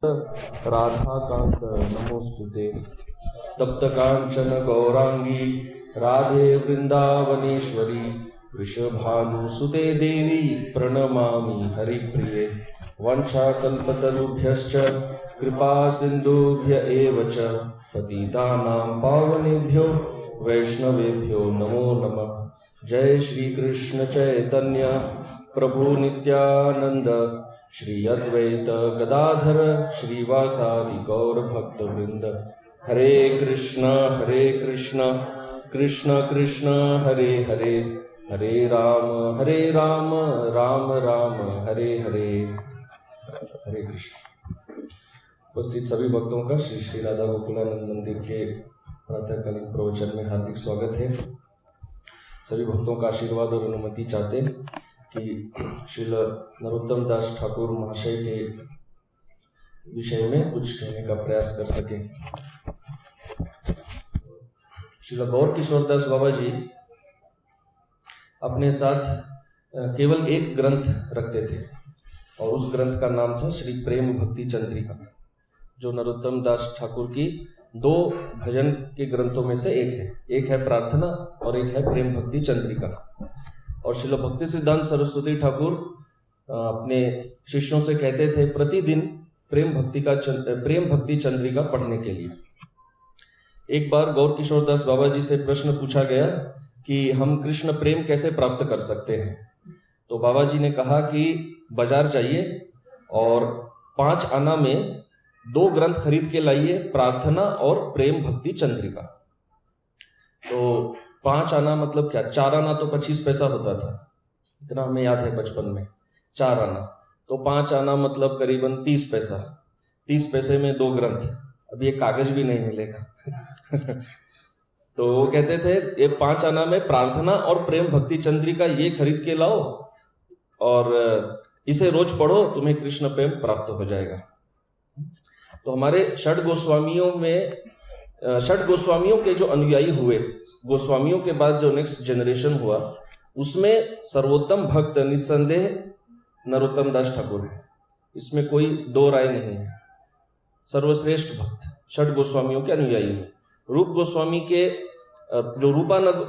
राधाकांत नमोस्तुते। तप्त कांचन गौरांगी राधे वृंदावनेश्वरी वृषभानुसुते देवी प्रणमामि हरिप्रिये। वंशाकल्पतरुभ्यश्च कृपा सिन्धुभ्य एव च पतितानां पावनेभ्यो वैष्णवेभ्यो नमो नमः। जय श्री कृष्ण चैतन्य प्रभु नित्यानंद श्री अद्वैत गदाधर श्रीवासादि गौर भक्त वृंद। हरे कृष्ण कृष्ण कृष्ण हरे हरे, हरे राम राम राम हरे हरे। हरे कृष्ण। उपस्थित सभी भक्तों का श्री श्री राधा गोकुलानंद मंदिर के प्रातःकालीन प्रवचन में हार्दिक स्वागत है। सभी भक्तों का आशीर्वाद और अनुमति चाहते हैं कि श्रील नरोत्तम दास ठाकुर महाशय के विषय में कुछ कहने का प्रयास कर सके। श्रील गौर किशोर दास बाबा जी अपने साथ केवल एक ग्रंथ रखते थे और उस ग्रंथ का नाम था श्री प्रेम भक्ति चंद्रिका, जो नरोत्तम दास ठाकुर की दो भजन के ग्रंथों में से एक है प्रार्थना और एक है प्रेम भक्ति चंद्रिका। और श्रील भक्ति सिद्धांत सरस्वती ठाकुर अपने शिष्यों से कहते थे प्रतिदिन प्रेम भक्ति चंद्रिका पढ़ने के लिए। एक बार गौर किशोर दास बाबा जी से प्रश्न पूछा गया कि हम कृष्ण प्रेम कैसे प्राप्त कर सकते हैं, तो बाबा जी ने कहा कि बाजार जाइए और 5 आना में 2 ग्रंथ खरीद के लाइए, प्रार्थना और प्रेम भक्ति चंद्रिका। तो 5 आना मतलब क्या, 4 आना तो 25 पैसा होता था, इतना हमें याद है बचपन में। 4 आना तो 5 आना मतलब करीबन 30 पैसा। 30 पैसे में 2 ग्रंथ, अब ये कागज भी नहीं मिलेगा। तो वो कहते थे ये 5 आना में प्रार्थना और प्रेम भक्ति चंद्रिका ये खरीद के लाओ और इसे रोज पढ़ो, तुम्हें कृष्ण प्रेम प्राप्त हो जाएगा। तो हमारे षड गोस्वामियों के जो अनुयायी हुए, गोस्वामियों के बाद जो नेक्स्ट जनरेशन हुआ, उसमें सर्वोत्तम भक्त निस्संदेह नरोत्तम दास ठाकुर है, इसमें कोई 2 राय नहीं है। सर्वश्रेष्ठ भक्त षड गोस्वामियों के अनुयायी में रूप गोस्वामी के जो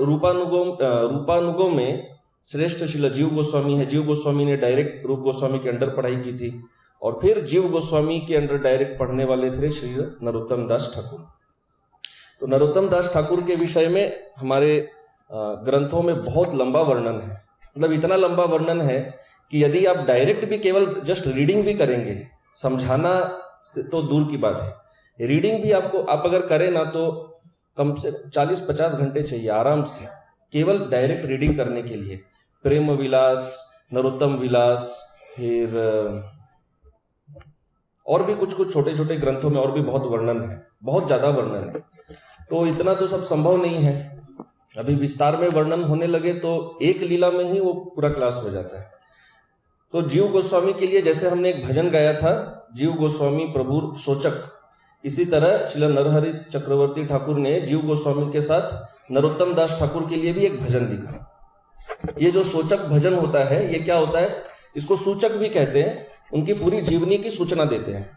रूपानुगों में श्रेष्ठ श्रील जीव गोस्वामी है। जीव गोस्वामी ने डायरेक्ट रूप गोस्वामी के अंडर पढ़ाई की थी और फिर जीव गोस्वामी के अंडर डायरेक्ट पढ़ने वाले थे श्री नरोत्तम दास ठाकुर। तो नरोत्तम दास ठाकुर के विषय में हमारे ग्रंथों में बहुत लंबा वर्णन है, मतलब इतना लंबा वर्णन है कि यदि आप डायरेक्ट भी केवल जस्ट रीडिंग भी करेंगे, समझाना तो दूर की बात है, रीडिंग भी आप अगर करें ना तो कम से 40-50 घंटे चाहिए आराम से, केवल डायरेक्ट रीडिंग करने के लिए। प्रेम विलास, नरोत्तम विलास, फिर और भी कुछ छोटे छोटे ग्रंथों में और भी बहुत वर्णन है, बहुत ज्यादा वर्णन है। तो इतना तो सब संभव नहीं है, अभी विस्तार में वर्णन होने लगे तो एक लीला में ही वो पूरा क्लास हो जाता है। तो जीव गोस्वामी के लिए जैसे हमने एक भजन गाया था, जीव गोस्वामी प्रभु शोचक, इसी तरह श्रील नरहरि चक्रवर्ती ठाकुर ने जीव गोस्वामी के साथ नरोत्तम दास ठाकुर के लिए भी एक भजन लिखा। ये जो शोचक भजन होता है, ये क्या होता है, इसको सूचक भी कहते हैं, उनकी पूरी जीवनी की सूचना देते हैं,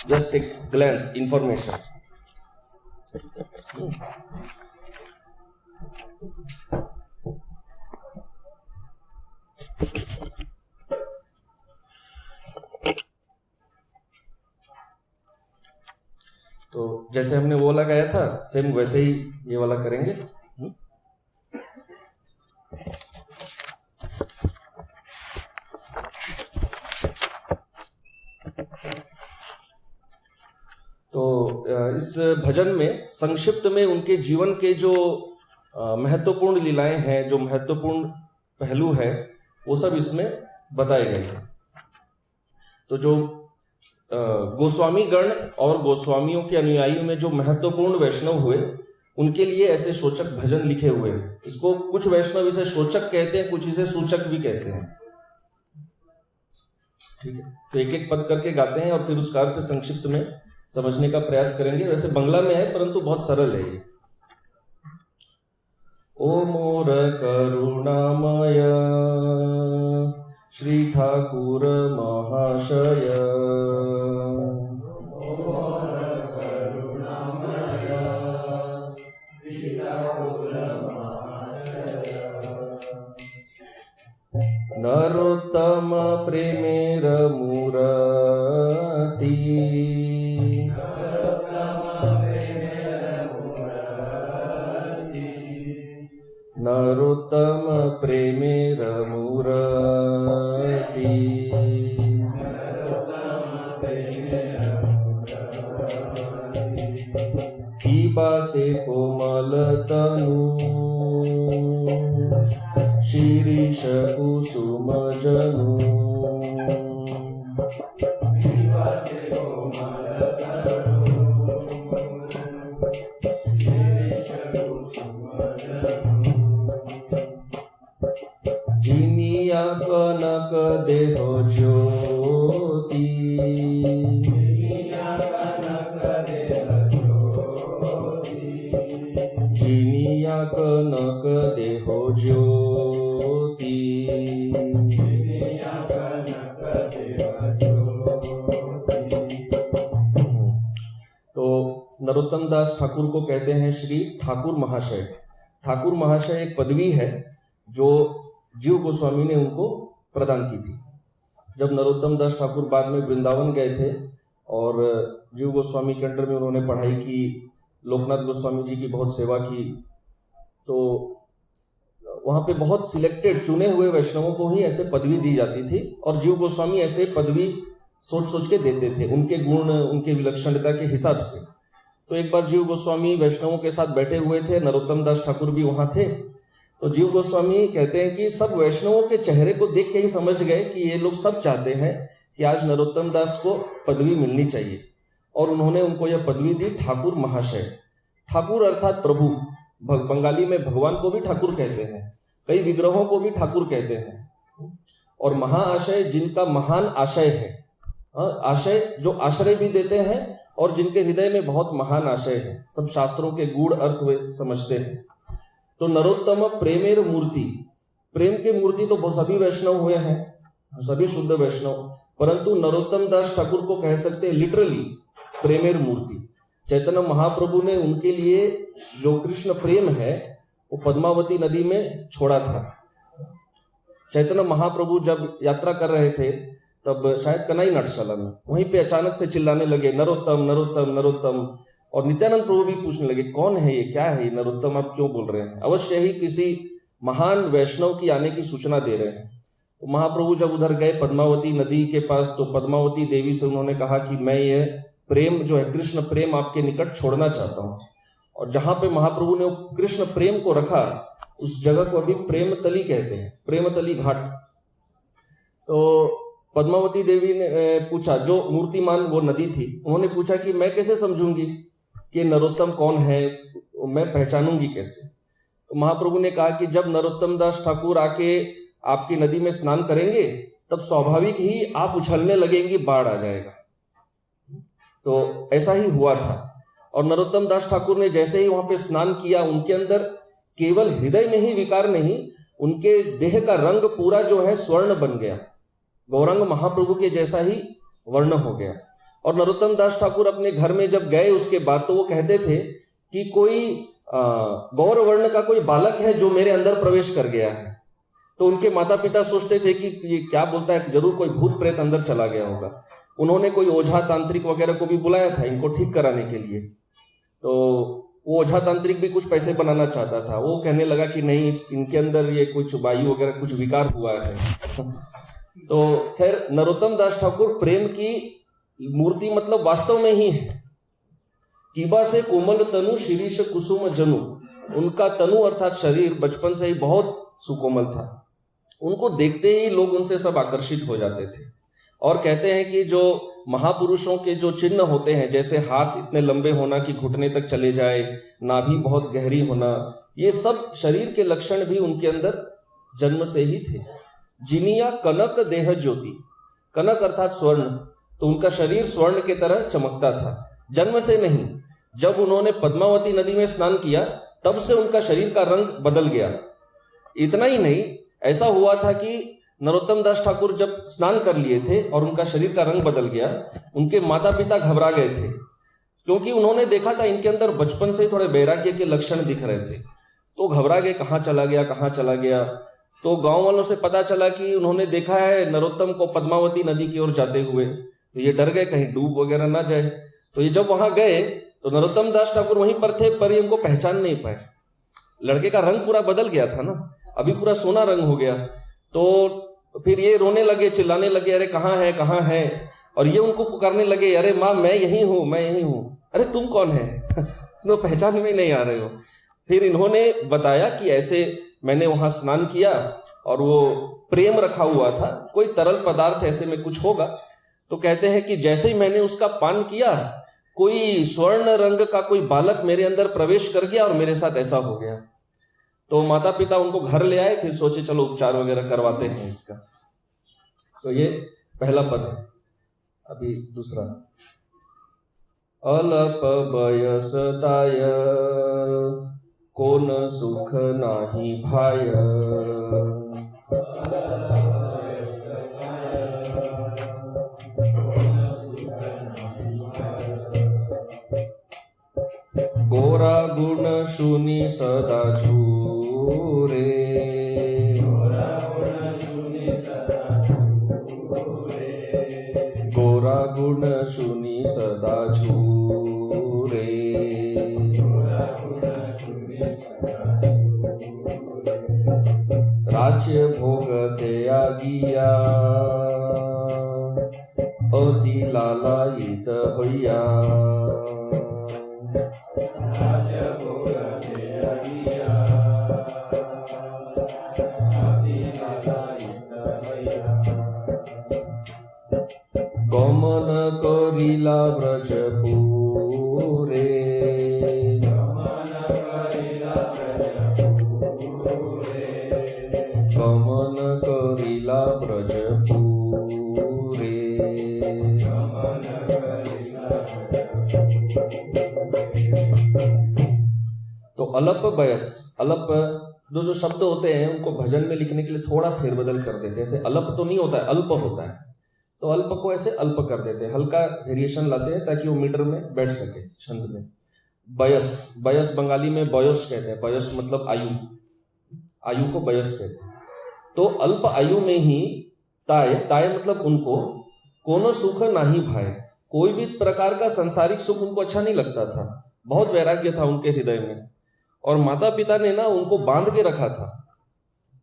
जस्ट एक ग्लैंस इंफॉर्मेशन। तो जैसे हमने वो वाला गाया था सेम वैसे ही ये वाला करेंगे। तो इस भजन में संक्षिप्त में उनके जीवन के जो महत्वपूर्ण लीलाएं हैं, जो महत्वपूर्ण पहलू है, वो सब इसमें बताए गए हैं। तो जो गोस्वामी गण और गोस्वामियों के अनुयायियों में जो महत्वपूर्ण वैष्णव हुए, उनके लिए ऐसे शोचक भजन लिखे हुए हैं। इसको कुछ वैष्णव इसे शोचक कहते हैं, कुछ इसे सूचक भी कहते हैं। ठीक है, तो एक एक पद करके गाते हैं और फिर उसका अर्थ संक्षिप्त में समझने का प्रयास करेंगे। वैसे बंगला में है परंतु बहुत सरल है ये। ओ मोर करुणामय श्री ठाकुर महाशय नरोत्तम प्रेमेर मूर्ति। कीबा से कोमल तनु शिरीष कुसुम जनु। जिनिया कनक देहो ज्योति। जिनिया कनक देहो ज्योति। तो नरोत्तम दास ठाकुर को कहते हैं श्री ठाकुर महाशय। ठाकुर महाशय एक पदवी है जो जीव गोस्वामी ने उनको प्रदान की थी। जब नरोत्तम दास ठाकुर बाद में वृंदावन गए थे और जीव गोस्वामी के अंडर में उन्होंने पढ़ाई की, लोकनाथ गोस्वामी जी की बहुत सेवा की, तो वहाँ पे बहुत सिलेक्टेड चुने हुए वैष्णवों को ही ऐसे पदवी दी जाती थी और जीव गोस्वामी ऐसे पदवी सोच सोच के देते थे उनके गुण, उनके विलक्षणता के हिसाब से। तो एक बार जीव गोस्वामी वैष्णवों के साथ बैठे हुए थे, नरोत्तम दास ठाकुर भी वहाँ थे। तो जीव गोस्वामी कहते हैं कि सब वैष्णवों के चेहरे को देख के ही समझ गए कि ये लोग सब चाहते हैं कि आज नरोत्तम दास को पदवी मिलनी चाहिए, और उन्होंने उनको यह पदवी दी ठाकुर महाशय। ठाकुर अर्थात प्रभु, बंगाली में भगवान को भी ठाकुर कहते हैं, कई विग्रहों को भी ठाकुर कहते हैं। और महाआशय जिनका महान आशय है, आशय जो आश्रय भी देते हैं और जिनके हृदय में बहुत महान आशय है, सब शास्त्रों के गूढ़ अर्थ वे समझते हैं। तो नरोत्तम प्रेमेर मूर्ति, प्रेम के मूर्ति तो सभी वैष्णव हुए हैं, सभी शुद्ध वैष्णव, परंतु नरोत्तम दास ठाकुर को कह सकते हैं लिटरली प्रेमेर मूर्ति। चैतन्य महाप्रभु ने उनके लिए जो कृष्ण प्रेम है वो पद्मावती नदी में छोड़ा था। चैतन्य महाप्रभु जब यात्रा कर रहे थे तब शायद कन्हई नाट्यशाला में, वहीं पे अचानक से चिल्लाने लगे नरोत्तम नरोत्तम नरोत्तम, और नित्यानंद प्रभु भी पूछने लगे कौन है ये, क्या है ये नरोत्तम, आप क्यों बोल रहे हैं, अवश्य ही किसी महान वैष्णव की आने की सूचना दे रहे हैं। तो महाप्रभु जब उधर गए पद्मावती नदी के पास, तो पद्मावती देवी से उन्होंने कहा कि मैं ये प्रेम जो है कृष्ण प्रेम आपके निकट छोड़ना चाहता हूँ। और जहां पे महाप्रभु ने कृष्ण प्रेम को रखा उस जगह को अभी प्रेमतली कहते हैं, प्रेमतली घाट। तो पद्मावती देवी ने पूछा, जो मूर्तिमान वो नदी थी, उन्होंने पूछा कि मैं कैसे समझूंगी कि नरोत्तम कौन है, मैं पहचानूंगी कैसे। तो महाप्रभु ने कहा कि जब नरोत्तम दास ठाकुर आके आपकी नदी में स्नान करेंगे तब स्वाभाविक ही आप उछलने लगेंगी, बाढ़ आ जाएगा। तो ऐसा ही हुआ था। और नरोत्तम दास ठाकुर ने जैसे ही वहां पे स्नान किया, उनके अंदर केवल हृदय में ही विकार नहीं, उनके देह का रंग पूरा जो है स्वर्ण बन गया, गौरंग महाप्रभु के जैसा ही वर्ण हो गया। और नरोत्तम दास ठाकुर अपने घर में जब गए उसके बाद, तो वो कहते थे कि कोई गौर वर्ण का कोई बालक है जो मेरे अंदर प्रवेश कर गया है। तो उनके माता पिता सोचते थे कि ये क्या बोलता है, जरूर कोई भूत प्रेत अंदर चला गया होगा। उन्होंने कोई ओझा तांत्रिक वगैरह को भी बुलाया था इनको ठीक कराने के लिए। तो वो ओझा तांत्रिक भी कुछ पैसे बनाना चाहता था। वो कहने लगा कि नहीं, इनके अंदर ये कुछ वायु वगैरह कुछ विकार हुआ है। तो खैर नरोत्तम दास ठाकुर प्रेम की मूर्ति मतलब वास्तव में ही है। कीबा से कोमल तनु शिरीष कुसुम जनु, उनका तनु अर्थात शरीर बचपन से ही बहुत सुकोमल था। उनको देखते ही लोग उनसे सब आकर्षित हो जाते थे। और कहते हैं कि जो महापुरुषों के जो चिन्ह होते हैं, जैसे हाथ इतने लंबे होना कि घुटने तक चले जाए, नाभि बहुत गहरी होना, ये सब शरीर के लक्षण भी उनके अंदर जन्म से ही थे। जिनिया कनक देह ज्योति, कनक अर्थात स्वर्ण, तो उनका शरीर स्वर्ण के तरह चमकता था, जन्म से नहीं। जब उन्होंने पद्मावती नदी में स्नान किया तब से उनका शरीर का रंग बदल गया। इतना ही नहीं, ऐसा हुआ था कि नरोत्तम दास ठाकुर जब स्नान कर लिए थे और उनका शरीर का रंग बदल गया, उनके माता पिता घबरा गए थे, क्योंकि उन्होंने देखा था इनके अंदर बचपन से ही थोड़े वैराग्य के लक्षण दिख रहे थे। तो घबरा गए, कहाँ चला गया, कहाँ चला गया। तो गांव वालों से पता चला कि उन्होंने देखा है नरोत्तम को पद्मावती नदी की ओर जाते हुए। तो ये डर गए कहीं डूब वगैरह ना जाए। तो ये जब वहां गए तो नरोत्तम दास ठाकुर वहीं पर थे, पर ये उनको पहचान नहीं पाए। लड़के का रंग पूरा बदल गया था ना, अभी पूरा सोना रंग हो गया। तो फिर ये रोने लगे, चिल्लाने लगे, अरे कहाँ है कहाँ है। और ये उनको पुकारने लगे, अरे माँ मैं यही हूँ मैं यही हूँ। अरे तुम कौन है तो पहचान में नहीं आ रहे हो। फिर इन्होंने बताया कि ऐसे मैंने वहां स्नान किया और वो प्रेम रखा हुआ था, कोई तरल पदार्थ ऐसे में कुछ होगा। तो कहते हैं कि जैसे ही मैंने उसका पान किया, कोई स्वर्ण रंग का कोई बालक मेरे अंदर प्रवेश कर गया और मेरे साथ ऐसा हो गया। तो माता पिता उनको घर ले आए, फिर सोचे चलो उपचार वगैरह करवाते हैं इसका। तो ये पहला पद है। अभी दूसरा, अल्प बयसताय कोन सुख नाही भाय, गोरा गुण शुनि सदा झूरे, गोरा गुण शुनि सदा झूरे, राज्य भोग त्यागिया अति लालायित होइया, गमन करिला ब्रजपुरे, गमन करिला ब्रजपुरे। तो अल्प बयस, अल्प जो शब्द होते हैं उनको भजन में लिखने के लिए थोड़ा फेरबदल कर देते हैं। ऐसे अल्प तो नहीं होता है, अल्प होता है, तो अल्प को ऐसे अल्प कर देते हैं, हल्का वेरिएशन लाते हैं ताकि वो मीटर में बैठ सके छंद में। बयस, बयस बंगाली में बयस कहते हैं, बयस मतलब आयु, आयु को बयस कहते हैं। तो अल्प आयु में ही ताय, ताय मतलब उनको, कोनो सुख नाही भाय, कोई भी प्रकार का संसारिक सुख उनको अच्छा नहीं लगता था, बहुत वैराग्य था उनके हृदय में। और माता पिता ने ना उनको बांध के रखा था,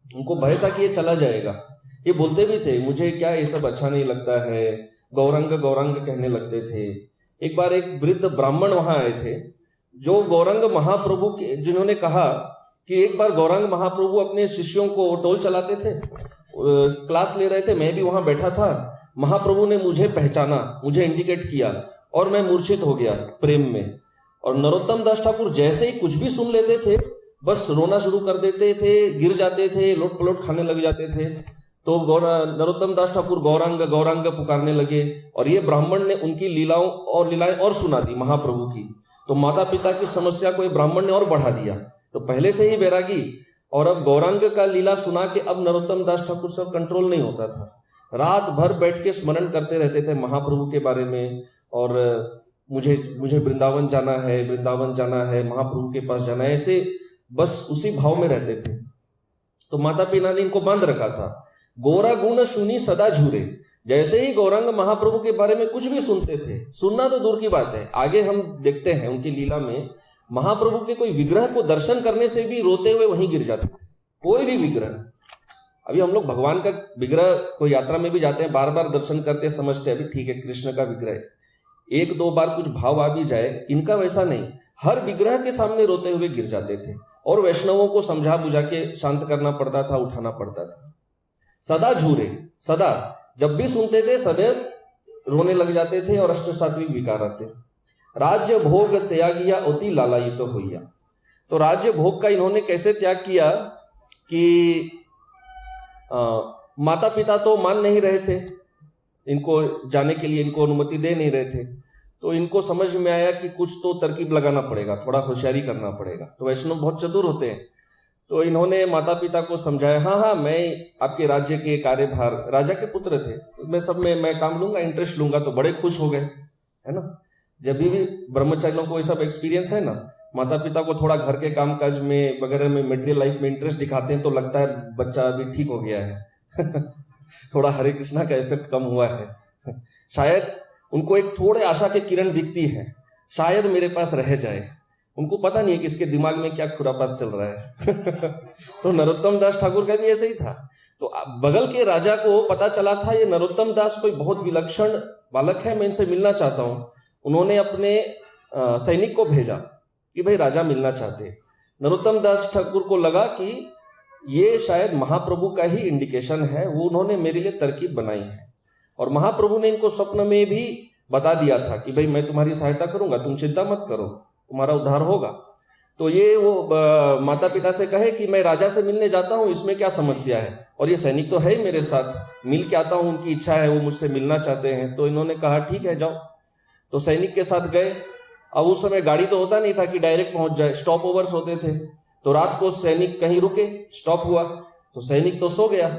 उनको भय था कि ये चला जाएगा। ये बोलते भी थे मुझे क्या ये सब अच्छा नहीं लगता है, गौरंग गौरंग कहने लगते थे। एक बार एक वृद्ध ब्राह्मण वहां आए थे जो गौरंग महाप्रभु के, जिन्होंने कहा कि एक बार गौरंग महाप्रभु अपने शिष्यों को टोल चलाते थे, क्लास ले रहे थे, मैं भी वहां बैठा था, महाप्रभु ने मुझे पहचाना, मुझे इंडिकेट किया और मैं मूर्छित हो गया प्रेम में। और नरोत्तम दास ठाकुर जैसे ही कुछ भी सुन लेते थे बस रोना शुरू कर देते थे, गिर जाते थे, लोट पलोट खाने लग जाते थे। तो नरोत्तम दास ठाकुर गौरांग गौरांग पुकारने लगे और ये ब्राह्मण ने उनकी लीलाएं और सुना दी महाप्रभु की। तो माता पिता की समस्या को ये ब्राह्मण ने और बढ़ा दिया। तो पहले से ही वैरागी और अब गौरांग का लीला सुना के अब नरोत्तम दास ठाकुर से कंट्रोल नहीं होता था, रात भर बैठ के स्मरण करते रहते थे महाप्रभु के बारे में। और मुझे वृंदावन जाना है, वृंदावन जाना है, महाप्रभु के पास जाना है, ऐसे बस उसी भाव में रहते थे। तो माता पिता ने इनको बांध रखा था। गोरा गुण सुनी सदा झूरे, जैसे ही गौरांग महाप्रभु के बारे में कुछ भी सुनते थे, सुनना तो दूर की बात है, आगे हम देखते हैं उनकी लीला में महाप्रभु के कोई विग्रह को दर्शन करने से भी रोते हुए वहीं गिर जाते थे, कोई भी विग्रह। अभी हम लोग भगवान का विग्रह कोई यात्रा में भी जाते हैं, बार बार दर्शन करते समझते हैं अभी ठीक है कृष्ण का विग्रह, एक दो बार कुछ भाव आ भी जाए, इनका वैसा नहीं, हर विग्रह के सामने रोते हुए गिर जाते थे और वैष्णवों को समझा बुझा के शांत करना पड़ता था, उठाना पड़ता था। सदा झूरे, सदा जब भी सुनते थे सदैव रोने लग जाते थे और अष्ट सात्विक विकार आते। राज्य भोग त्यागिया अति लालायित होइया, तो राज्य भोग का इन्होंने कैसे त्याग किया कि माता पिता तो मान नहीं रहे थे इनको जाने के लिए, इनको अनुमति दे नहीं रहे थे। तो इनको समझ में आया कि कुछ तो तरकीब लगाना पड़ेगा, थोड़ा होशियारी करना पड़ेगा। तो वैष्णव बहुत चतुर होते हैं, तो इन्होंने माता पिता को समझाया, हाँ मैं आपके राज्य के कार्यभार, राजा के पुत्र थे, मैं सब में मैं काम लूंगा, इंटरेस्ट लूंगा। तो बड़े खुश हो गए, है ना। जब भी ब्रह्मचारियों को ये सब एक्सपीरियंस है ना, माता पिता को थोड़ा घर के कामकाज में वगैरह में मेटेरियल लाइफ में इंटरेस्ट दिखाते हैं तो लगता है बच्चा अभी ठीक हो गया है थोड़ा हरे कृष्णा का इफेक्ट कम हुआ है, शायद उनको एक थोड़े आशा की किरण दिखती है, शायद मेरे पास रह जाए। उनको पता नहीं है कि इसके दिमाग में क्या खुरापात चल रहा है। तो नरोत्तम दास ठाकुर का भी ऐसे ही था। तो बगल के राजा को पता चला था ये नरोत्तम दास कोई बहुत विलक्षण बालक है, मैं इनसे मिलना चाहता हूं। उन्होंने अपने सैनिक को भेजा कि भाई राजा मिलना चाहते हैं। नरोत्तम दास ठाकुर को लगा कि ये शायद महाप्रभु का ही इंडिकेशन है, वो उन्होंने मेरे लिए तरकीब बनाई है। और महाप्रभु ने इनको स्वप्न में भी बता दिया था कि भाई मैं तुम्हारी सहायता करूंगा, तुम चिंता मत करो, तुम्हारा उद्धार होगा। तो ये वो माता पिता से कहे कि मैं राजा से मिलने जाता हूँ, इसमें क्या समस्या है, और ये सैनिक तो है ही मेरे साथ, मिल के आता हूँ, उनकी इच्छा है, वो मुझसे मिलना चाहते हैं। तो इन्होंने कहा ठीक है जाओ। तो सैनिक के साथ गए। अब उस समय गाड़ी तो होता नहीं था कि डायरेक्ट पहुंच जाए, स्टॉप ओवर्स होते थे। तो रात को सैनिक कहीं रुके, स्टॉप हुआ तो सैनिक तो सो गया।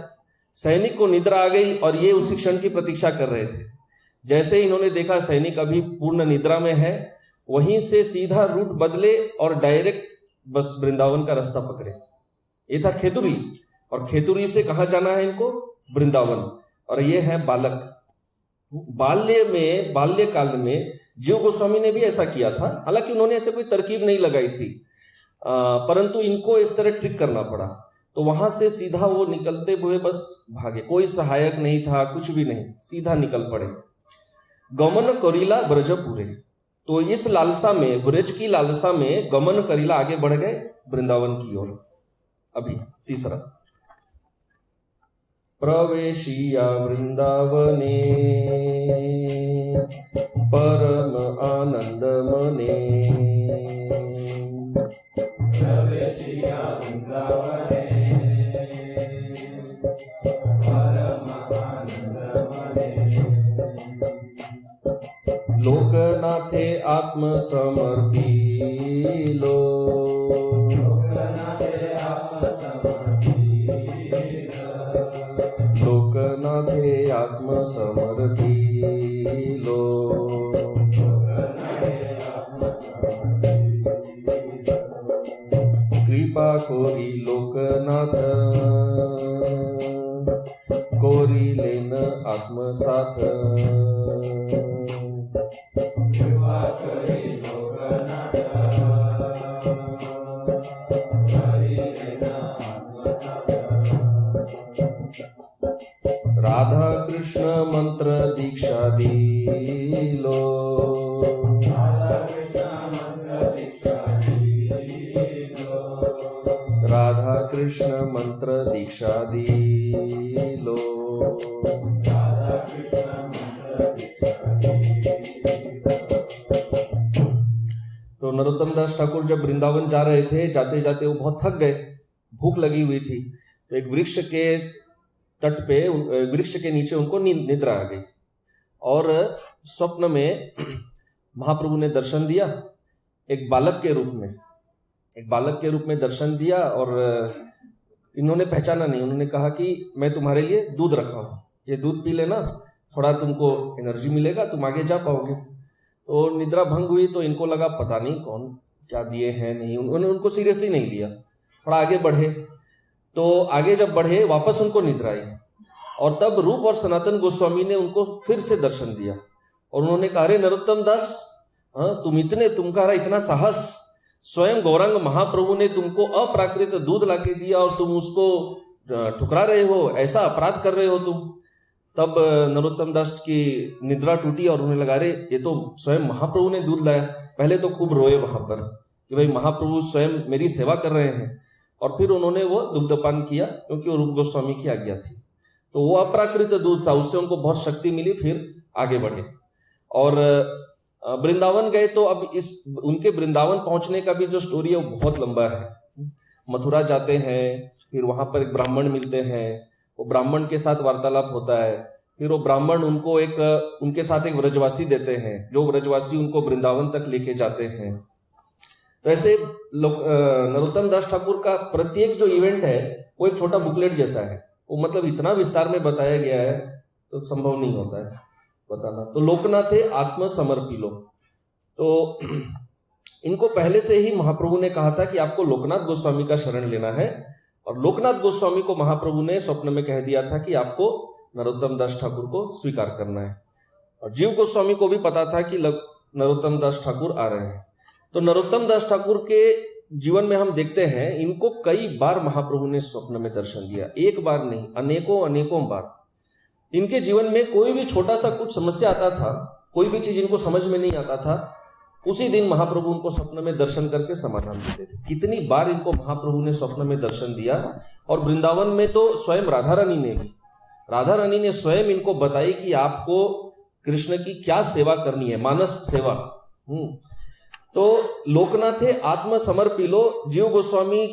सैनिक को निद्रा आ गई और ये उसी क्षण की प्रतीक्षा कर रहे थे। जैसे ही इन्होंने देखा सैनिक अभी पूर्ण निद्रा में है, वहीं से सीधा रूट बदले और डायरेक्ट बस वृंदावन का रास्ता पकड़े। ये था खेतुरी, और खेतुरी से कहाँ जाना है इनको? वृंदावन। और ये है बालक। बाल्यकाल में जीव गोस्वामी ने भी ऐसा किया था, हालांकि उन्होंने ऐसे कोई तरकीब नहीं लगाई थी, परंतु इनको इस तरह ट्रिक करना पड़ा। तो वहां से सीधा वो निकलते हुए बस भागे, कोई सहायक नहीं था, कुछ भी नहीं, सीधा निकल पड़े। गमन करीला ब्रजपुरे। तो इस लालसा में, ब्रज की लालसा में गमन करीला आगे बढ़ गए वृंदावन की ओर। अभी तीसरा, प्रवेशिया वृंदावने परम आनंद मने। प्रवेशिया वृंदावने परम आनंद मने। लोकनाथे आत्म समर्पिलो। लोकनाथे आत्म समर्पिलो। कृपा कोरी लोकनाथ कोरी लेन आत्मसाथ। राधा कृष्ण मंत्र दीक्षा दिलो। राधा कृष्ण मंत्र दीक्षा दिलो। तो नरोत्तम दास ठाकुर जब वृंदावन जा रहे थे, जाते जाते वो बहुत थक गए, भूख लगी हुई थी। तो एक वृक्ष के तट पे, वृक्ष के नीचे उनको निद्रा आ गई, और स्वप्न में महाप्रभु ने दर्शन दिया एक बालक के रूप में दर्शन दिया। और इन्होंने पहचाना नहीं। उन्होंने कहा कि मैं तुम्हारे लिए दूध रखा हूँ, ये दूध पी लेना, थोड़ा तुमको एनर्जी मिलेगा, तुम आगे जा पाओगे। तो निद्रा भंग हुई तो इनको लगा पता नहीं कौन क्या दिए हैं, नहीं, उन्होंने उनको सीरियसली नहीं लिया। थोड़ा आगे बढ़े, तो आगे जब बढ़े वापस उनको निद्रा आई, और तब रूप और सनातन गोस्वामी ने उनको फिर से दर्शन दिया। और उन्होंने कहा, अरे नरोत्तम दास, तुम्हारा इतना साहस, स्वयं गौरांग महाप्रभु ने तुमको अप्राकृत दूध लाके दिया और तुम उसको ठुकरा रहे हो, ऐसा अपराध कर रहे हो तुम। तब नरोत्तम दास की निद्रा टूटी और उन्हें लगा, अरे ये तो स्वयं महाप्रभु ने दूध लाया। पहले तो खूब रोए वहां पर कि भाई महाप्रभु स्वयं मेरी सेवा कर रहे हैं, और फिर उन्होंने वो दुग्धपान किया क्योंकि वो रूप गोस्वामी की आज्ञा थी। तो वो अप्राकृत दूध था, उससे उनको बहुत शक्ति मिली, फिर आगे बढ़े और वृंदावन गए। तो अब उनके वृंदावन पहुंचने का भी जो स्टोरी है वो बहुत लंबा है। मथुरा जाते हैं, फिर वहां पर एक ब्राह्मण मिलते हैं, वो ब्राह्मण के साथ वार्तालाप होता है, फिर वो ब्राह्मण उनको उनके साथ एक व्रजवासी देते हैं, जो व्रजवासी उनको वृंदावन तक लेके जाते हैं। तो ऐसे नरोत्तम दास ठाकुर का प्रत्येक जो इवेंट है वो एक छोटा बुकलेट जैसा है। वो मतलब इतना विस्तार में बताया गया है तो संभव नहीं होता है बताना। तो लोकनाथ है आत्म समर्पिलो। तो इनको पहले से ही महाप्रभु ने कहा था कि आपको लोकनाथ गोस्वामी का शरण लेना है, और लोकनाथ गोस्वामी को महाप्रभु ने स्वप्न में कह दिया था कि आपको नरोत्तम दास ठाकुर को स्वीकार करना है। और जीव गोस्वामी को भी पता था कि नरोत्तम दास ठाकुर आ रहे हैं। तो नरोत्तम दास ठाकुर के जीवन में हम देखते हैं, इनको कई बार महाप्रभु ने स्वप्न में दर्शन दिया, एक बार नहीं, अनेकों अनेकों बार। इनके जीवन में कोई भी छोटा सा कुछ समस्या आता था, कोई भी चीज इनको समझ में नहीं आता था, उसी दिन महाप्रभु उनको स्वप्न में दर्शन करके समाधान देते थे। कितनी बार इनको महाप्रभु ने स्वप्न में दर्शन दिया। और वृंदावन में तो स्वयं राधा रानी ने स्वयं इनको बताई कि आपको कृष्ण की क्या सेवा करनी है, मानस सेवा। तो लोकनाथे आत्म समर्पिलो, जीव गोस्वामी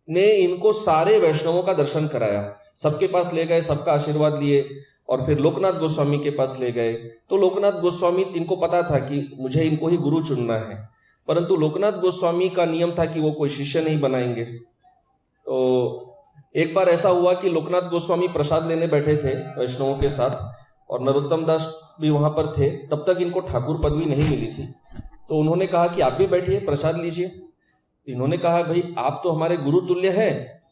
ने इनको सारे वैष्णवों का दर्शन कराया, सबके पास ले गए, सबका आशीर्वाद लिए और फिर लोकनाथ गोस्वामी के पास ले गए। तो लोकनाथ गोस्वामी, इनको पता था कि मुझे इनको ही गुरु चुनना है, परंतु लोकनाथ गोस्वामी का नियम था कि वो कोई शिष्य नहीं बनाएंगे। तो एक बार ऐसा हुआ कि लोकनाथ गोस्वामी प्रसाद लेने बैठे थे वैष्णवों के साथ और नरोत्तम दास भी वहां पर थे। तब तक इनको ठाकुर पदवी नहीं मिली थी। तो उन्होंने कहा कि आप भी बैठिए, प्रसाद लीजिए। इन्होंने कहा, भाई आप तो हमारे गुरु तुल्य हैं,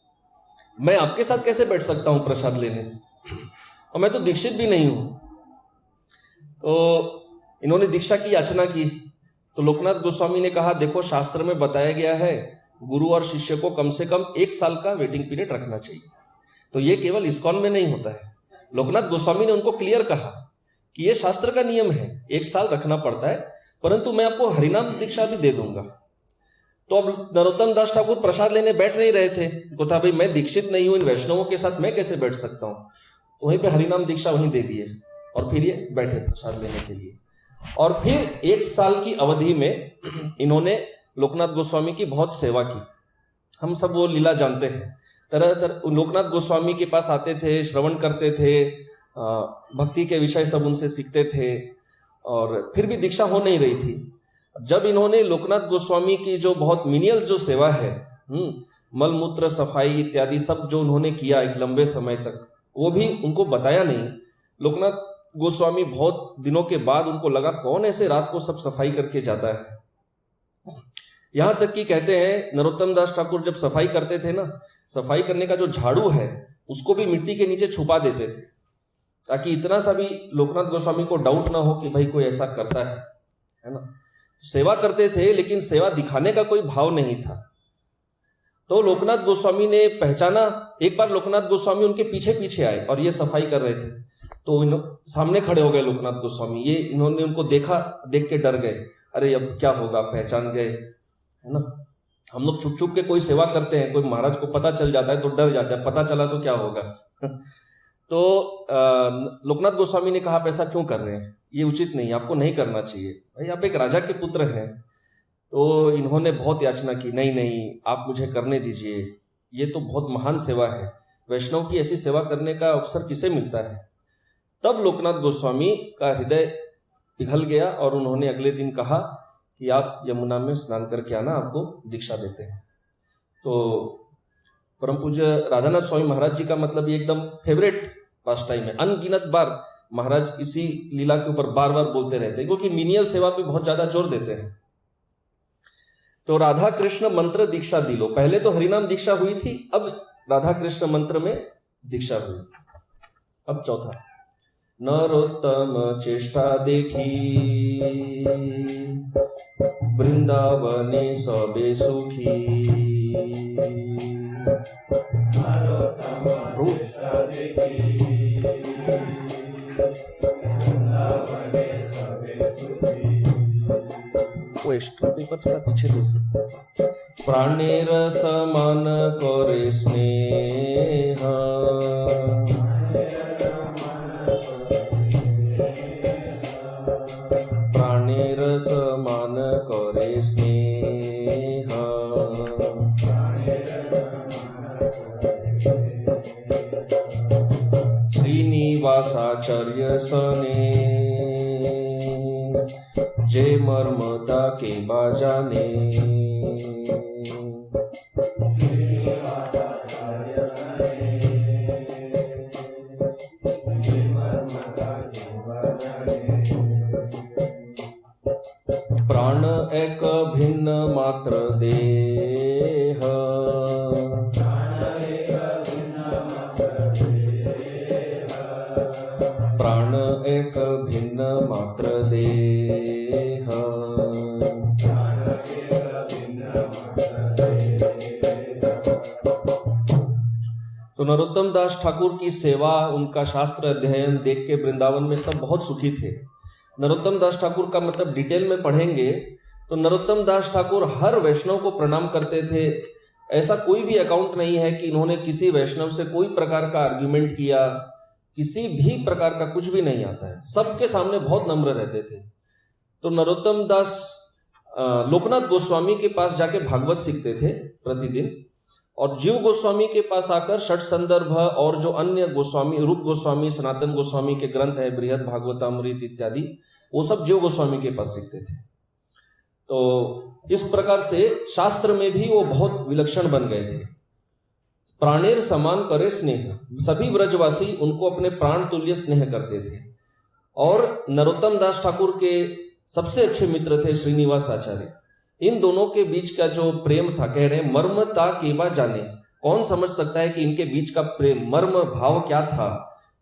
मैं आपके साथ कैसे बैठ सकता हूं प्रसाद लेने, और मैं तो दीक्षित भी नहीं हूं। तो इन्होंने दीक्षा की याचना की। तो लोकनाथ गोस्वामी ने कहा, देखो शास्त्र में बताया गया है गुरु और शिष्य को कम से कम 1 साल का वेटिंग पीरियड रखना चाहिए। तो ये केवल इस्कॉन में नहीं होता है। लोकनाथ गोस्वामी ने उनको क्लियर कहा कि ये शास्त्र का नियम है, 1 साल रखना पड़ता है, परंतु मैं आपको हरिनाम दीक्षा भी दे दूंगा। तो अब नरोत्तम दास ठाकुर प्रसाद लेने बैठ नहीं रहे थे। उनको था, भाई मैं दीक्षित नहीं हूं, इन वैष्णवों के साथ मैं कैसे बैठ सकता हूं। तो वहीं पे हरिनाम दीक्षा वहीं दे दिए और फिर ये बैठे प्रसाद लेने के लिए। और फिर 1 साल की अवधि में इन्होंने लोकनाथ गोस्वामी की बहुत सेवा की। हम सब वो लीला जानते हैं। तरह तरह लोकनाथ गोस्वामी के पास आते थे, श्रवण करते थे, भक्ति के विषय सब उनसे सीखते थे, और फिर भी दीक्षा हो नहीं रही थी। जब इन्होंने लोकनाथ गोस्वामी की जो बहुत मिनियल जो सेवा है, मल मूत्र सफाई इत्यादि सब जो उन्होंने किया एक लंबे समय तक, वो भी उनको बताया नहीं। लोकनाथ गोस्वामी बहुत दिनों के बाद उनको लगा, कौन ऐसे रात को सब सफाई करके जाता है। यहां तक कि कहते हैं नरोत्तम दास ठाकुर जब सफाई करते थे ना, सफाई करने का जो झाड़ू है उसको भी मिट्टी के नीचे छुपा देते थे, ताकि इतना सा भी लोकनाथ गोस्वामी को डाउट ना हो कि भाई कोई ऐसा करता है ना। सेवा करते थे लेकिन सेवा दिखाने का कोई भाव नहीं था। तो लोकनाथ गोस्वामी ने पहचाना। एक बार लोकनाथ गोस्वामी उनके पीछे पीछे आए और ये सफाई कर रहे थे, तो सामने खड़े हो गए लोकनाथ गोस्वामी। ये इन्होंने उनको देखा, देख के डर गए, अरे अब क्या होगा, पहचान गए, है ना। हम लोग छुप छुप के कोई सेवा करते हैं, कोई महाराज को पता चल जाता है तो डर जाता है, पता चला तो क्या होगा। तो लोकनाथ गोस्वामी ने कहा, आप ऐसा क्यों कर रहे हैं, ये उचित नहीं, आपको नहीं करना चाहिए, भाई आप एक राजा के पुत्र हैं। तो इन्होंने बहुत याचना की, नहीं नहीं आप मुझे करने दीजिए, ये तो बहुत महान सेवा है, वैष्णव की ऐसी सेवा करने का अवसर किसे मिलता है। तब लोकनाथ गोस्वामी का हृदय पिघल गया और उन्होंने अगले दिन कहा कि आप यमुना में स्नान करके आना, आपको दीक्षा देते हैं। तो परम पूज्य राधानाथ स्वामी महाराज जी का मतलब ये एकदम फेवरेट पास टाइम है। अनगिनत बार महाराज इसी लीला के ऊपर बार बार बोलते रहते हैं, क्योंकि मिनियल सेवा पे बहुत ज्यादा जोर देते हैं। तो राधा कृष्ण मंत्र दीक्षा दिलो, पहले तो हरिनाम दीक्षा हुई थी, अब राधा कृष्ण मंत्र में दीक्षा हुई। अब चौथा, नरोत्तम चेष्टा देखी वृंदावने सबे सुखी। वो एक्स्ट्रा पेपर थोड़ा पीछे दे सकते। प्राणेर समान करे स्नेह, प्राणेर समान करे स्नेह, श्रीनिवासाचार्य सने जय मर्मदा के बाजाने। प्राण एक भिन्न मात्र देह, प्राण एक भिन्न मात्र देह। तो नरोत्तम दास ठाकुर की सेवा, उनका शास्त्र अध्ययन देख के वृंदावन में सब बहुत सुखी थे। नरोत्तम दास ठाकुर का मतलब डिटेल में पढ़ेंगे तो नरोत्तम दास ठाकुर हर वैष्णव को प्रणाम करते थे। ऐसा कोई भी अकाउंट नहीं है कि इन्होंने किसी वैष्णव से कोई प्रकार का आर्ग्यूमेंट किया, किसी भी प्रकार का कुछ भी नहीं आता है। सबके सामने बहुत नम्र रहते थे। तो नरोत्तम दास लोकनाथ गोस्वामी के पास जाके भागवत सीखते थे प्रतिदिन, और जीव गोस्वामी के पास आकर षट संदर्भ और जो अन्य गोस्वामी, रूप गोस्वामी, सनातन गोस्वामी के ग्रंथ है, बृहद भागवतामृत इत्यादि, वो सब जीव गोस्वामी के पास सीखते थे। तो इस प्रकार से शास्त्र में भी वो बहुत विलक्षण बन गए थे। प्राणेर समान करे स्नेह, सभी ब्रजवासी उनको अपने प्राण तुल्य स्नेह करते थे। और नरोत्तम दास ठाकुर के सबसे अच्छे मित्र थे श्रीनिवास आचार्य। इन दोनों के बीच का जो प्रेम था, कह रहे हैं मर्म ता केवा जाने, कौन समझ सकता है कि इनके बीच का प्रेम मर्म भाव क्या था।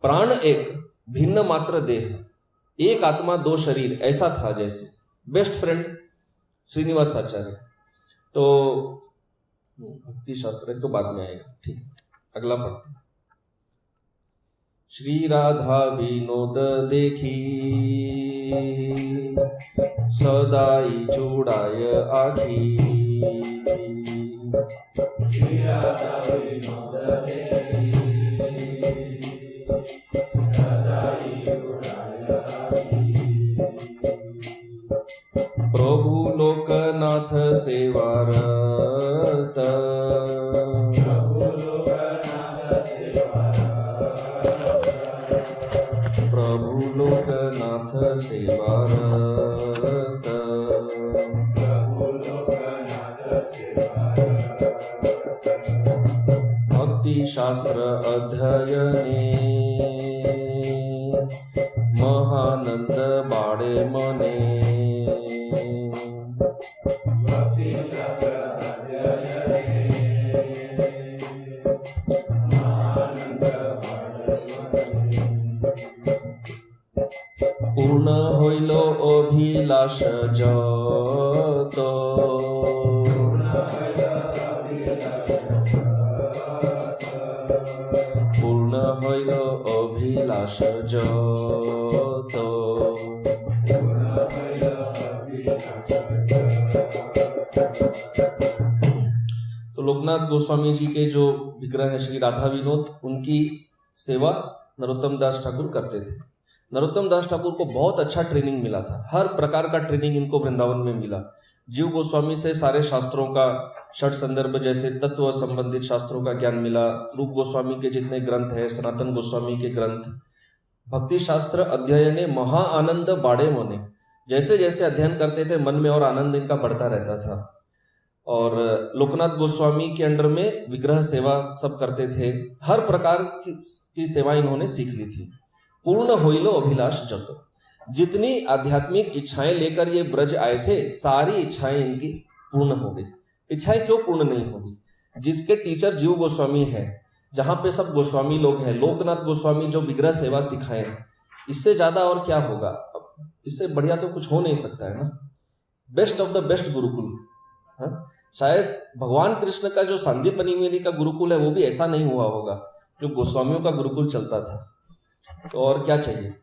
प्राण एक भिन्न मात्र देह, एक आत्मा दो शरीर, ऐसा था जैसे। बेस्ट फ्रेंड श्रीनिवास आचार्य। तो भक्ति शास्त्र है तो बाद में आएगा, ठीक है, अगला पढ़ते हैं। श्री राधा विनोद देखी सदाई जोड़ाय आखी, श्री राधा विनोद देखी सदाई जोड़ाय आखी। प्रभु लोकनाथ सेवारत, प्रभु लोकनाथ सेवारत, भक्ति शास्त्र अध्ययने महानंद बाड़े मने, पूर्ण हইল অভিলাষ যত, पूर्ण हইল অভিলাষ যত। तो लोकनाथ गोस्वामी जी के जो विग्रह है श्री राधा विनोद, उनकी सेवा नरोत्तम दास ठाकुर करते थे। नरोत्तम दास ठाकुर को बहुत अच्छा ट्रेनिंग मिला था, हर प्रकार का ट्रेनिंग इनको वृंदावन में मिला। जीव गोस्वामी से सारे शास्त्रों का, षट संदर्भ जैसे तत्व संबंधित शास्त्रों का ज्ञान मिला। रूप गोस्वामी के जितने ग्रंथ हैं, सनातन गोस्वामी के ग्रंथ, भक्ति शास्त्र अध्ययने महा आनंद बाड़े मोने, जैसे जैसे अध्ययन करते थे मन में और आनंद इनका बढ़ता रहता था। और लोकनाथ गोस्वामी के अंडर में विग्रह सेवा सब करते थे, हर प्रकार की सेवा इन्होंने सीख ली थी। पूर्ण होइलो अभिलाष जत, जितनी आध्यात्मिक इच्छाएं लेकर ये ब्रज आए थे, सारी इच्छाएं इनकी पूर्ण हो गई। इच्छाएं क्यों पूर्ण नहीं होगी? जिसके टीचर जीव गोस्वामी है, जहां पे सब गोस्वामी लोग हैं, लोकनाथ गोस्वामी जो विग्रह सेवा सिखाए, इससे ज्यादा और क्या होगा? इससे बढ़िया तो कुछ हो नहीं सकता है ना। Best of the best Gurukul. शायद भगवान कृष्ण का जो सांदीपनि मेरी का गुरुकुल है वो भी ऐसा नहीं हुआ होगा जो गोस्वामियों का गुरुकुल चलता था। तो और क्या चाहिए?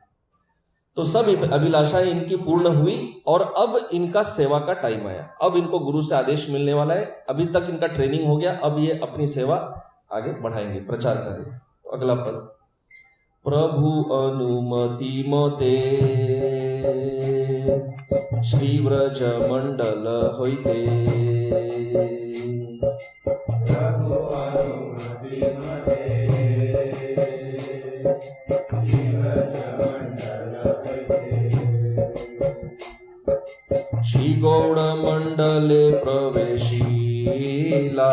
तो सब अभिलाषाएं इनकी पूर्ण हुई और अब इनका सेवा का टाइम आया। अब इनको गुरु से आदेश मिलने वाला है। अभी तक इनका ट्रेनिंग हो गया, अब ये अपनी सेवा आगे बढ़ाएंगे, प्रचार करेंगे। तो अगला पद, प्रभु अनुमति मते श्री व्रज मंडल होइते, प्रभु अनुमति मते श्री गौड़ मंडले प्रवेशीला,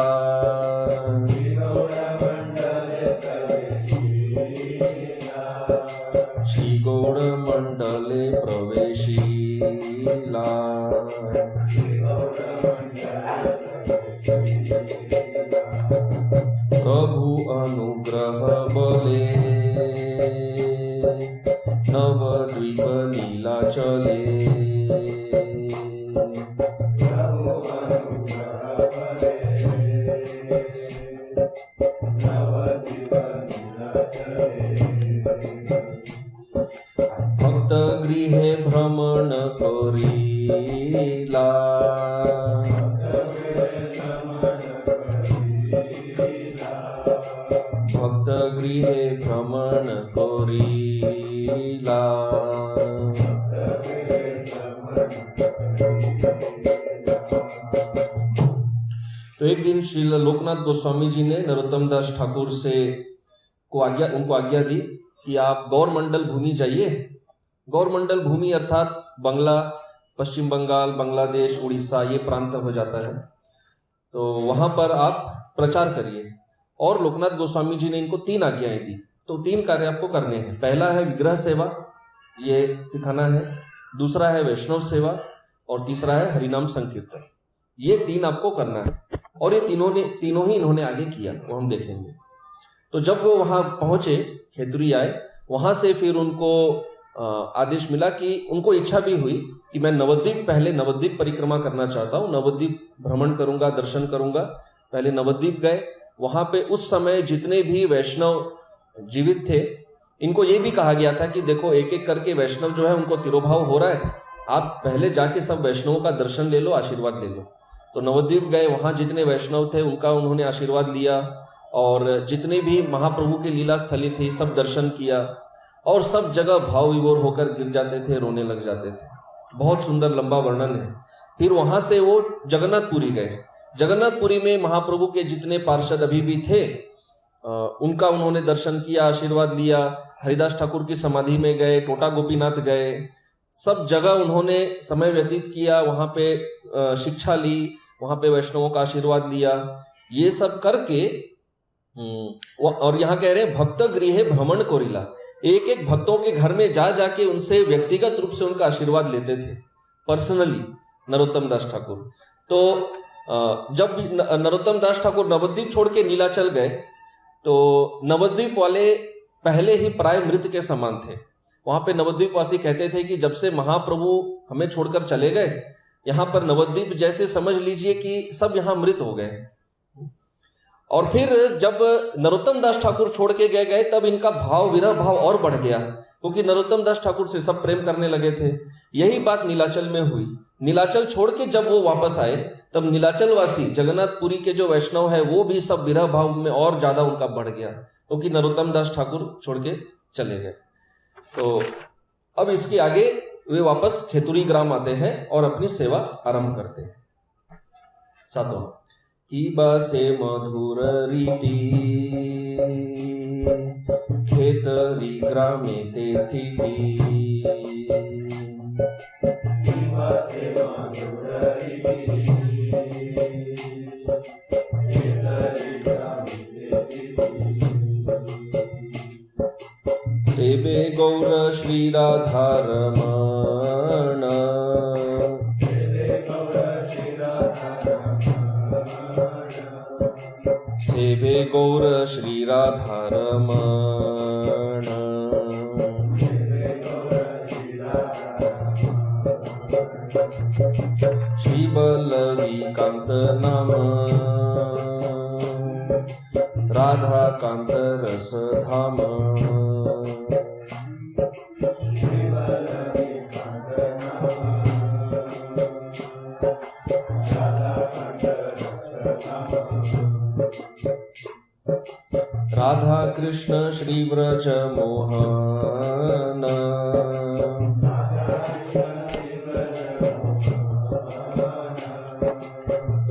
श्री गौड़ मंडले प्रवेशीला, प्रभु अनुग्रह बले नवद्वीप लीला चले, कोरीला। भक्त गृहे भ्रमण कोरीला। तो एक दिन श्री लोकनाथ गोस्वामी जी ने नरोत्तम दास ठाकुर उनको आज्ञा दी कि आप गौरमंडल भूमि जाइए। गौरमंडल भूमि अर्थात बंगला, पश्चिम बंगाल, बांग्लादेश, उड़ीसा, ये प्रांत हो जाता है। तो वहां पर आप प्रचार करिए। और लोकनाथ गोस्वामी जी ने इनको 3 आज्ञाएं दी। तो 3 कार्य आपको करने हैं। पहला है विग्रह सेवा, ये सिखाना है। दूसरा है वैष्णव सेवा और तीसरा है हरिनाम संकीर्तन। ये 3 आपको करना है। और ये तीनों ही इन्होंने आगे किया, वो हम देखेंगे। तो जब वो वहां पहुंचे, खेतरी आए, वहां से फिर उनको आदेश मिला कि उनको इच्छा भी हुई कि मैं पहले नवद्वीप परिक्रमा करना चाहता हूँ, नवद्वीप भ्रमण करूंगा, दर्शन करूंगा। पहले नवद्वीप गए। वहां पे उस समय जितने भी वैष्णव जीवित थे, इनको ये भी कहा गया था कि देखो एक एक करके वैष्णव जो है उनको तिरोभाव हो रहा है, आप पहले जाके सब वैष्णवों का दर्शन ले लो, आशीर्वाद ले लो। तो नवद्वीप गए, वहां जितने वैष्णव थे उनका उन्होंने आशीर्वाद लिया और जितने भी महाप्रभु की लीला स्थली थी सब दर्शन किया और सब जगह भाव विभोर होकर गिर जाते थे, रोने लग जाते थे। बहुत सुंदर लंबा वर्णन है। फिर वहां से वो जगन्नाथपुरी गए। जगन्नाथपुरी में महाप्रभु के जितने पार्षद अभी भी थे उनका उन्होंने दर्शन किया, आशीर्वाद लिया। हरिदास ठाकुर की समाधि में गए, टोटा गोपीनाथ गए, सब जगह उन्होंने समय व्यतीत किया, वहां पे शिक्षा ली, वहां पे वैष्णवों का आशीर्वाद लिया। ये सब करके और यहाँ कह रहे हैं भक्त गृहे भ्रमण कोरिला, एक एक भक्तों के घर में जा जाके उनसे व्यक्तिगत रूप से उनका आशीर्वाद लेते थे, पर्सनली नरोत्तम दास ठाकुर। तो जब नरोत्तम दास ठाकुर नवद्वीप छोड़ के नीलाचल गए तो नवद्वीप वाले पहले ही प्राय मृत के समान थे। वहां पे नवद्वीप वासी कहते थे कि जब से महाप्रभु हमें छोड़कर चले गए, यहाँ पर नवद्वीप जैसे समझ लीजिए कि सब यहाँ मृत हो गए। और फिर जब नरोत्तम दास ठाकुर छोड़ के गए तब इनका विरह भाव और बढ़ गया, क्योंकि नरोत्तम दास ठाकुर से सब प्रेम करने लगे थे। यही बात नीलाचल में हुई। नीलाचल छोड़ के जब वो वापस आए तब नीलाचल वासी जगन्नाथपुरी के जो वैष्णव है वो भी सब विरह भाव में और ज्यादा उनका बढ़ गया, क्योंकि नरोत्तम दास ठाकुर छोड़ के चले गए। तो अब इसके आगे वे वापस खेतुरी ग्राम आते हैं और अपनी सेवा आरंभ करते हैं। 7वां की बसे मधुर रीति खेतरी ग्रामे ते स्थिति। सेवे गौर श्री राधा रमण, सेवे गौर श्री राधा रमण। श्री बल्लवी कांत नाम राधा कांत रस धाम। राधा कृष्ण श्री व्रज मोहन,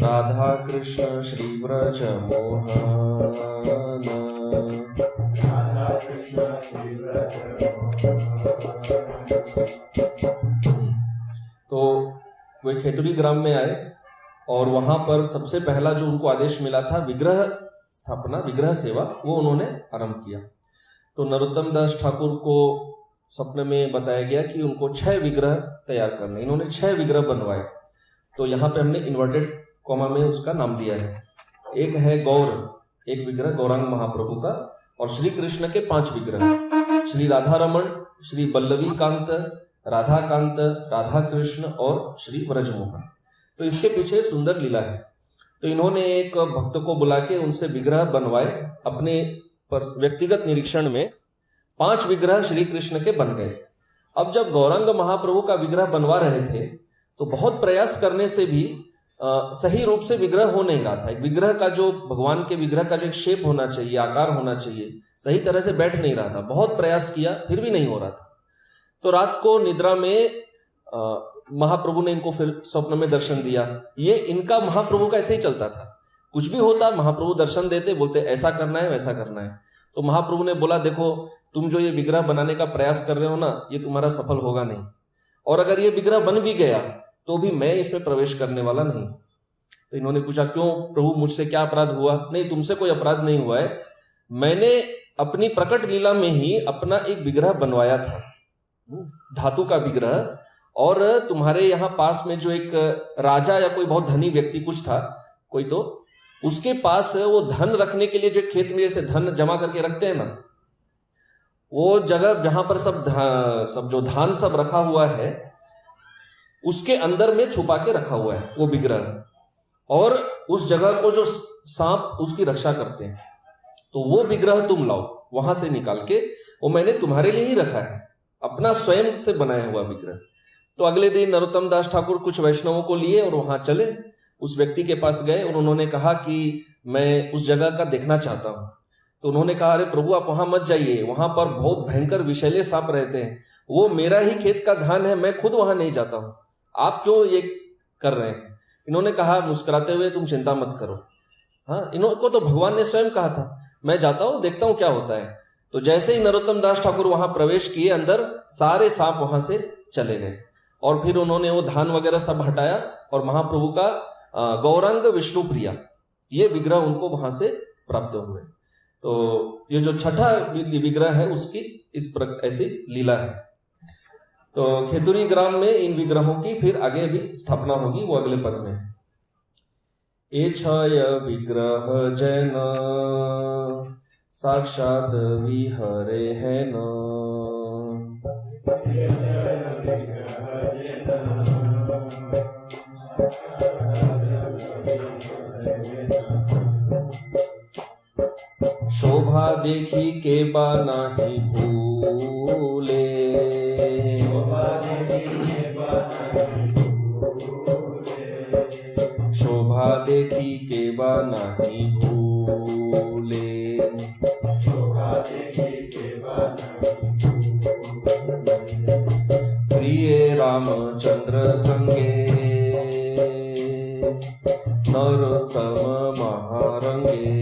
राधा कृष्ण श्री व्रज मोहन। तो वे खेतुरी ग्राम में आए और वहां पर सबसे पहला जो उनको आदेश मिला था विग्रह स्थापना, विग्रह सेवा, वो उन्होंने आरंभ किया। तो नरोत्तम दास ठाकुर को स्वप्न में बताया गया कि उनको 6 विग्रह तैयार करने। इन्होंने 6 विग्रह बनवाए। तो यहाँ पे हमने इन्वर्टेड कॉमा में उसका नाम दिया है। एक है गौर, एक विग्रह गौरांग महाप्रभु का, और श्री कृष्ण के 5 विग्रह, श्री राधा रमण, श्री बल्लवी कांत, राधा कांत, राधा कृष्ण और श्री व्रजमोहन। तो इसके पीछे सुंदर लीला है। तो इन्होंने एक भक्त को बुला के उनसे विग्रह बनवाए। अपने व्यक्तिगत निरीक्षण में 5 विग्रह श्री कृष्ण के बन गए। अब जब गौरांग महाप्रभु का विग्रह बनवा रहे थे तो बहुत प्रयास करने से भी सही रूप से विग्रह हो नहीं रहा था। एक विग्रह का जो भगवान के विग्रह का जो एक शेप होना चाहिए, आकार होना चाहिए, सही तरह से बैठ नहीं रहा था। बहुत प्रयास किया फिर भी नहीं हो रहा था। तो रात को निद्रा में महाप्रभु ने इनको फिर स्वप्न में दर्शन दिया। ये इनका महाप्रभु का ऐसे ही चलता था, कुछ भी होता महाप्रभु दर्शन देते, बोलते ऐसा करना है वैसा करना है। तो महाप्रभु ने बोला देखो तुम जो ये विग्रह बनाने का प्रयास कर रहे हो ना, ये तुम्हारा सफल होगा नहीं, और अगर ये विग्रह बन भी गया तो भी मैं इसमें प्रवेश करने वाला नहीं। तो इन्होंने पूछा क्यों प्रभु, मुझसे क्या अपराध हुआ? नहीं, तुमसे कोई अपराध नहीं हुआ है, मैंने अपनी प्रकट लीला में ही अपना एक विग्रह बनवाया था, धातु का विग्रह, और तुम्हारे यहाँ पास में जो एक राजा या कोई बहुत धनी व्यक्ति कुछ था कोई, तो उसके पास वो धन रखने के लिए जो खेत में जैसे धन जमा करके रखते हैं ना, वो जगह जहां पर सब जो धान सब रखा हुआ है उसके अंदर में छुपा के रखा हुआ है वो विग्रह, और उस जगह को जो सांप उसकी रक्षा करते हैं। तो वो विग्रह तुम लाओ वहां से निकाल के, वो मैंने तुम्हारे लिए ही रखा है, अपना स्वयं से बनाया हुआ विग्रह। तो अगले दिन नरोत्तम दास ठाकुर कुछ वैष्णवों को लिए और वहां चले, उस व्यक्ति के पास गए और उन्होंने कहा कि मैं उस जगह का देखना चाहता हूं। तो उन्होंने कहा अरे प्रभु आप वहां मत जाइए, वहां पर बहुत भयंकर विषैले सांप रहते हैं, वो मेरा ही खेत का धान है, मैं खुद वहां नहीं जाता हूं, आप क्यों ये कर रहे हैं? इन्होंने कहा मुस्कुराते हुए तुम चिंता मत करो, हाँ, इनको तो भगवान ने स्वयं कहा था, मैं जाता हूं देखता हूं क्या होता है। तो जैसे ही नरोत्तम दास ठाकुर वहां प्रवेश किए अंदर, सारे सांप वहां से चले गए, और फिर उन्होंने वो धान वगैरह सब हटाया और महाप्रभु का गौरांग विष्णु प्रिया ये विग्रह उनको वहां से प्राप्त हुए। तो ये जो छठा विग्रह है उसकी ऐसी लीला है। तो खेतुरी ग्राम में इन विग्रहों की फिर आगे भी स्थापना होगी, वो अगले पद में है। ए छय विग्रह जैन साक्षात विहरे है न, शोभा देखी के बा नाही भूले, शोभा देखी के बा नाही भूले, प्रिय रामचंद्र संगे नरोत्तम महारंगे,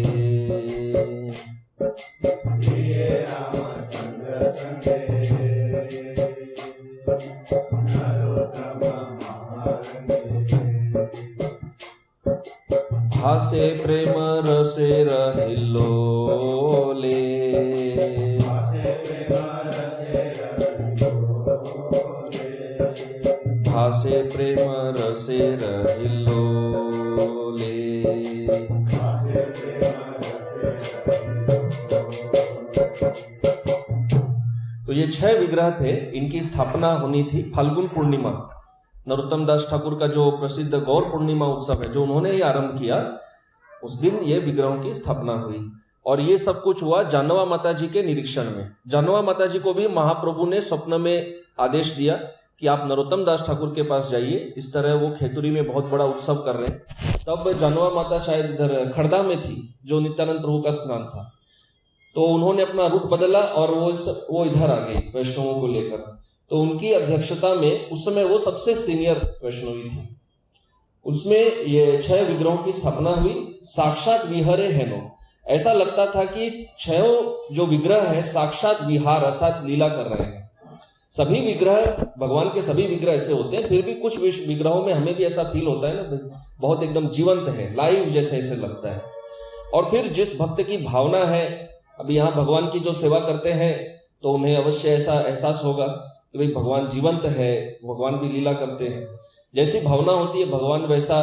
भासे प्रेम रसे रहिलोले, भासे प्रेम रसे रहिलोले। तो ये 6 विग्रह थे, इनकी स्थापना होनी थी फाल्गुन पूर्णिमा, नरोत्तम दास ठाकुर का जो प्रसिद्ध गौर पूर्णिमा उत्सव है जो उन्होंने ही आरंभ किया, उस दिन ये विग्रहों की स्थापना हुई। और ये सब कुछ हुआ जानवा माता जी के निरीक्षण में। जानवा माता जी को भी महाप्रभु ने स्वप्न में आदेश दिया कि आप नरोत्तम दास ठाकुर के पास जाइए, इस तरह वो खेतुरी में बहुत बड़ा उत्सव कर रहे हैं। तब जानवा माता शायद इधर खड़दा में थी, जो नित्यानंद प्रभु का स्नान था, तो उन्होंने अपना रूप बदला और वो इधर आ गई वैष्णवों को लेकर। तो उनकी अध्यक्षता में उस समय वो सबसे सीनियर वैष्णवी थी, उसमें ये 6 विग्रहों की स्थापना हुई। साक्षात विहरे हेनो, ऐसा लगता था कि 6 जो विग्रह है साक्षात विहार अर्थात लीला कर रहे हैं। सभी विग्रह, भगवान के सभी विग्रह ऐसे होते हैं, फिर भी कुछ विग्रहों में हमें भी ऐसा फील होता है ना, बहुत एकदम जीवंत है, लाइव जैसे ऐसे लगता है। और फिर जिस भक्त की भावना है, अभी यहाँ भगवान की जो सेवा करते हैं तो उन्हें अवश्य ऐसा एहसास होगा कि भाई भगवान जीवंत है, भगवान भी लीला करते हैं। जैसी भावना होती है भगवान वैसा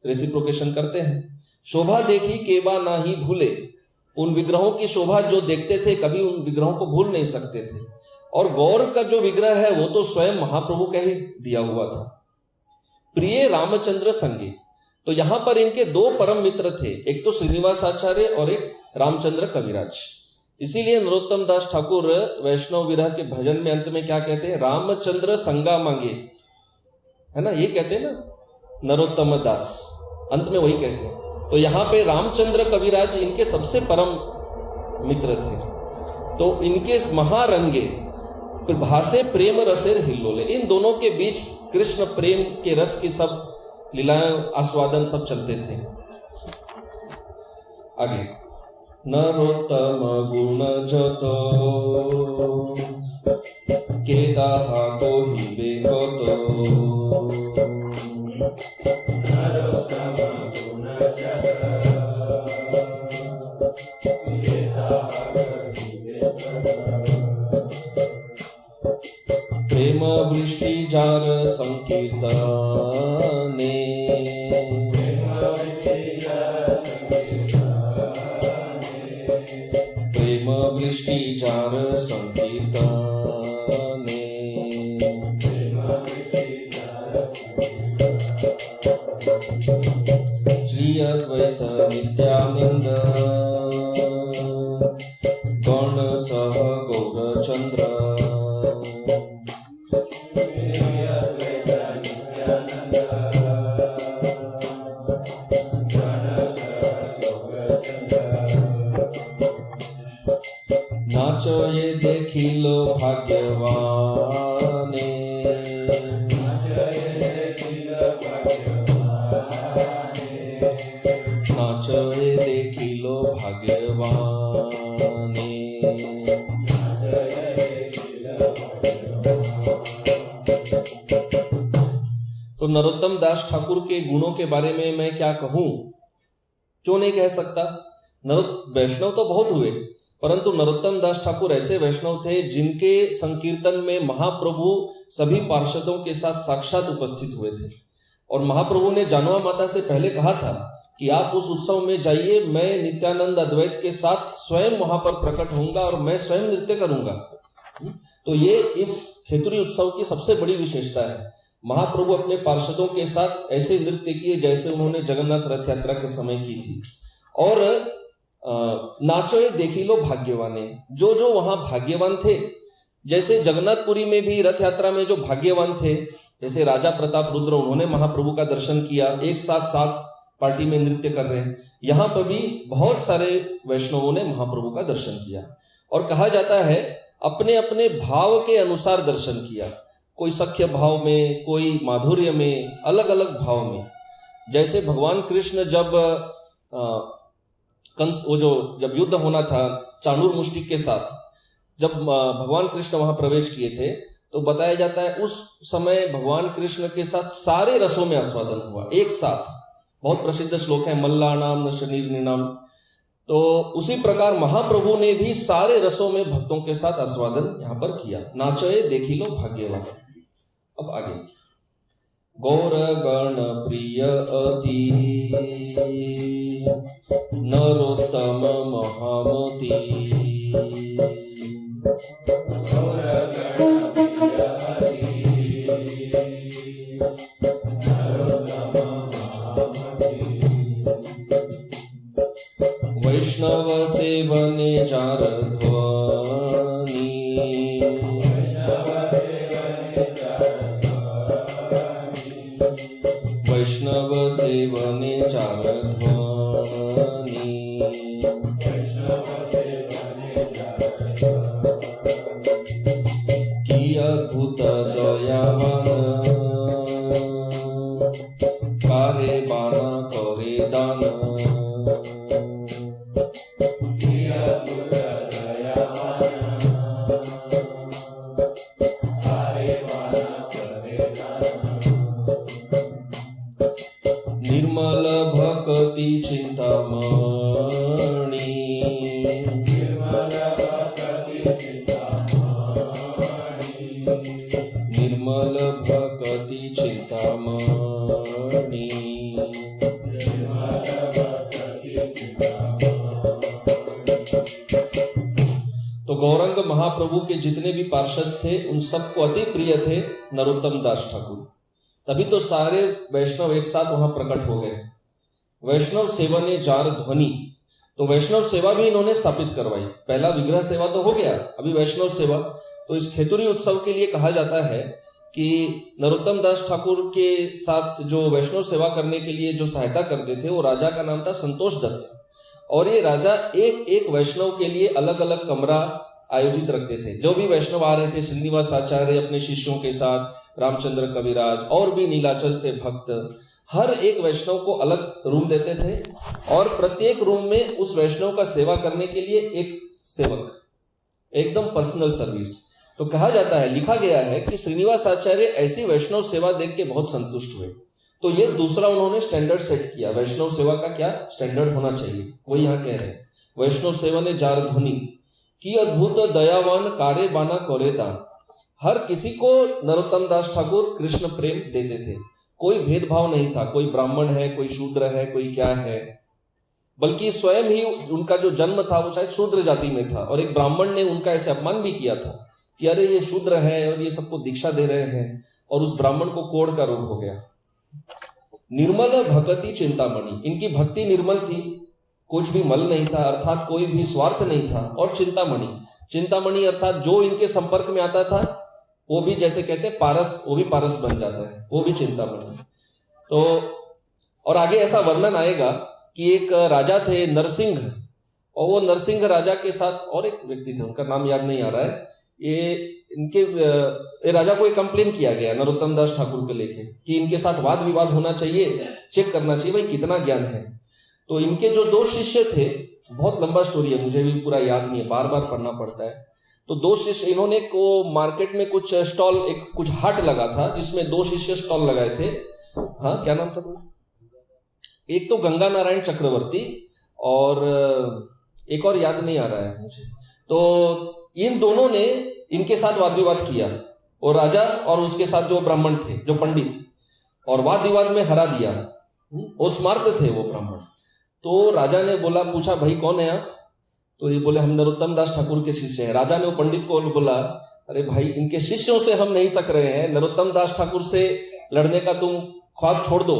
रेसिप्रोकेशन करते हैं। शोभा देखी केबा ना ही भूले, उन विग्रहों की शोभा जो देखते थे कभी उन विग्रहों को भूल नहीं सकते थे। और गौर का जो विग्रह है वो तो स्वयं महाप्रभु का ही दिया हुआ था। प्रिय रामचंद्र संगे, तो यहां पर इनके 2 परम मित्र थे, एक तो श्रीनिवास आचार्य और एक रामचंद्र कविराज। इसीलिए नरोत्तम दास ठाकुर वैष्णव विरह के भजन में अंत में क्या कहते हैं, रामचंद्र संगा मांगे, है ना, ये कहते हैं ना नरोत्तम दास, अंत में वही कहते हैं। तो यहाँ पे रामचंद्र कविराज इनके सबसे परम मित्र थे। तो इनके महारंगे भासे प्रेम रसेर हिल्लोले, इन दोनों के बीच कृष्ण प्रेम के रस की सब लीलाएं आस्वादन सब चलते थे। आगे नरोत्तम गुण जतो केताहा कोहि बेकतो, नरोत्तम गुण जतो केताहा कोहि बेकतो, प्रेम वृष्टि जार संकीर्तने, प्रेम वृष्टि जार संकीर्तने, श्री अद्वैत नित्यानंद गण सह गौरचंद्र, नाचो ये देखिलो भाग्यवाने, नाचो ये देखिलो भाग्यवाने, तो नरोत्तम दास ठाकुर के गुणों के बारे में मैं क्या कहूं, क्यों नहीं कह सकता। वैष्णव तो बहुत हुए, परंतु नरोत्तम दास ठाकुर ऐसे वैष्णव थे जिनके संकीर्तन में महाप्रभु सभी पार्षदों के साथ साक्षात उपस्थित हुए थे। और महाप्रभु ने जानवा माता से पहले कहा था कि आप उस उत्सव में जाइए, मैं नित्यानंद अद्वैत के साथ स्वयं वहां पर प्रकट होऊंगा और मैं स्वयं नृत्य करूंगा। तो ये इस खेतुरी उत्सव की सबसे बड़ी विशेषता है। महाप्रभु अपने पार्षदों के साथ ऐसे नृत्य किए जैसे उन्होंने जगन्नाथ रथ यात्रा के समय की थी। और नाचो ये देखी लो भाग्यवाने, जो जो वहां भाग्यवान थे, जैसे जगन्नाथपुरी में भी रथ यात्रा में जो भाग्यवान थे, जैसे राजा प्रताप रुद्र, उन्होंने महाप्रभु का दर्शन किया, एक साथ साथ पार्टी में नृत्य कर रहे हैं। यहाँ पर भी बहुत सारे वैष्णवों ने महाप्रभु का दर्शन किया। और कहा जाता है अपने अपने भाव के अनुसार दर्शन किया, कोई सख्य भाव में, कोई माधुर्य में, अलग अलग भाव में। जैसे भगवान कृष्ण जब कंस, वो जो जब युद्ध होना था चाणूर मुष्टिक के साथ, जब भगवान कृष्ण वहां प्रवेश किए थे, तो बताया जाता है उस समय भगवान कृष्ण के साथ सारे रसों में आस्वादन हुआ एक साथ। बहुत प्रसिद्ध श्लोक है मल्लानाम न शनिर्निनाम। तो उसी प्रकार महाप्रभु ने भी सारे रसों में भक्तों के साथ आस्वादन यहाँ पर किया। नाचोए देखी लो भाग्यवान। अब आगे गौर गण प्रिय अति नरोत्तम महामती, गौर गण प्रिय अति नरोत्तम महामती, वैष्णव सेवने चार ध्वनि, वैष्णव सेवने चार ध्वनि, की अद्भुत दयावान कारे बाण करे दान, निर्मल भक्ति चिंतामणि, निर्मल भक्ति चिंतामणि। तो गौरंग महाप्रभु के जितने भी पार्षद थे उन सबको अति प्रिय थे नरोत्तम दास ठाकुर। तभी तो सारे वैष्णव एक साथ वहां प्रकट हो गए। वैष्णव सेवा ने जार ध्वनि, तो वैष्णव सेवा भी इन्होंने स्थापित करवाई। पहला विग्रह सेवा तो हो गया, अभी वैष्णव सेवा। तो इस खेतुरी उत्सव के लिए कहा जाता है कि नरोत्तम दास ठाकुर के साथ जो वैष्णव सेवा करने के लिए जो सहायता करते थे वो राजा का नाम था संतोष दत्त, और ये राजा एक एक वैष्णव के लिए अलग अलग कमरा आयोजित रखते थे। जो भी वैष्णव आ रहे थे, श्रीनिवास आचार्य अपने शिष्यों के साथ, रामचंद्र कविराज और भी नीलाचल से भक्त, हर एक वैष्णव को अलग रूम देते थे और प्रत्येक रूम में उस वैष्णव का सेवा करने के लिए एक सेवक, एकदम पर्सनल सर्विस। तो कहा जाता है, लिखा गया है कि श्रीनिवास आचार्य ऐसी वैष्णव सेवा देख के बहुत संतुष्ट हुए। तो ये दूसरा उन्होंने स्टैंडर्ड सेट किया, वैष्णव सेवा का क्या स्टैंडर्ड होना चाहिए, वो यहाँ कह रहे हैं। वैष्णव सेवा ने जार ध्वनि की अद्भुत दयावान कारे बाना करे दान। हर किसी को नरोत्तम दास ठाकुर कृष्ण प्रेम देते थे, कोई भेदभाव नहीं था, कोई ब्राह्मण है, कोई शूद्र है, कोई क्या है, बल्कि स्वयं ही उनका जो जन्म था वो शायद शूद्र जाति में था, और एक ब्राह्मण ने उनका ऐसे अपमान भी किया था कि अरे ये शूद्र है और ये सबको दीक्षा दे रहे हैं, और उस ब्राह्मण को कोढ़ का रोग हो गया। निर्मल भक्ति चिंतामणि, इनकी भक्ति निर्मल थी, कुछ भी मल नहीं था, अर्थात कोई भी स्वार्थ नहीं था। और चिंतामणि, चिंतामणि अर्थात जो इनके संपर्क में आता था वो भी, जैसे कहते हैं पारस, वो भी पारस बन जाता है, वो भी चिंतामणि। तो और आगे ऐसा वर्णन आएगा कि एक राजा थे नरसिंह, और वो नरसिंह राजा के साथ और एक व्यक्ति थे, उनका नाम याद नहीं आ रहा है, ये राजा को एक कंप्लेन किया गया नरोत्तम दास ठाकुर के लेके कि इनके साथ वाद विवाद होना चाहिए, चेक करना चाहिए भाई कितना ज्ञान है। तो इनके जो दो शिष्य थे, बहुत लंबा स्टोरी है, मुझे भी पूरा याद नहीं है, बार बार पढ़ना पड़ता है। तो दो शिष्य, इन्होंने को मार्केट में कुछ स्टॉल, एक कुछ हाट लगा था जिसमें दो शिष्य स्टॉल लगाए थे। हाँ, क्या नाम था? एक तो गंगा नारायण चक्रवर्ती और एक और याद नहीं आ रहा है मुझे। तो इन दोनों ने इनके साथ वाद विवाद किया, और राजा और उसके साथ जो ब्राह्मण थे, जो पंडित, और वाद विवाद में हरा दिया। वो स्मार्त थे वो ब्राह्मण। तो राजा ने बोला, पूछा भाई कौन है आप? तो ये बोले हम नरोत्तम दास ठाकुर के शिष्य हैं। राजा ने वो पंडित को बोला, अरे भाई इनके शिष्यों से हम नहीं सक रहे हैं, नरोत्तम दास ठाकुर से लड़ने का तुम ख्वाब छोड़ दो।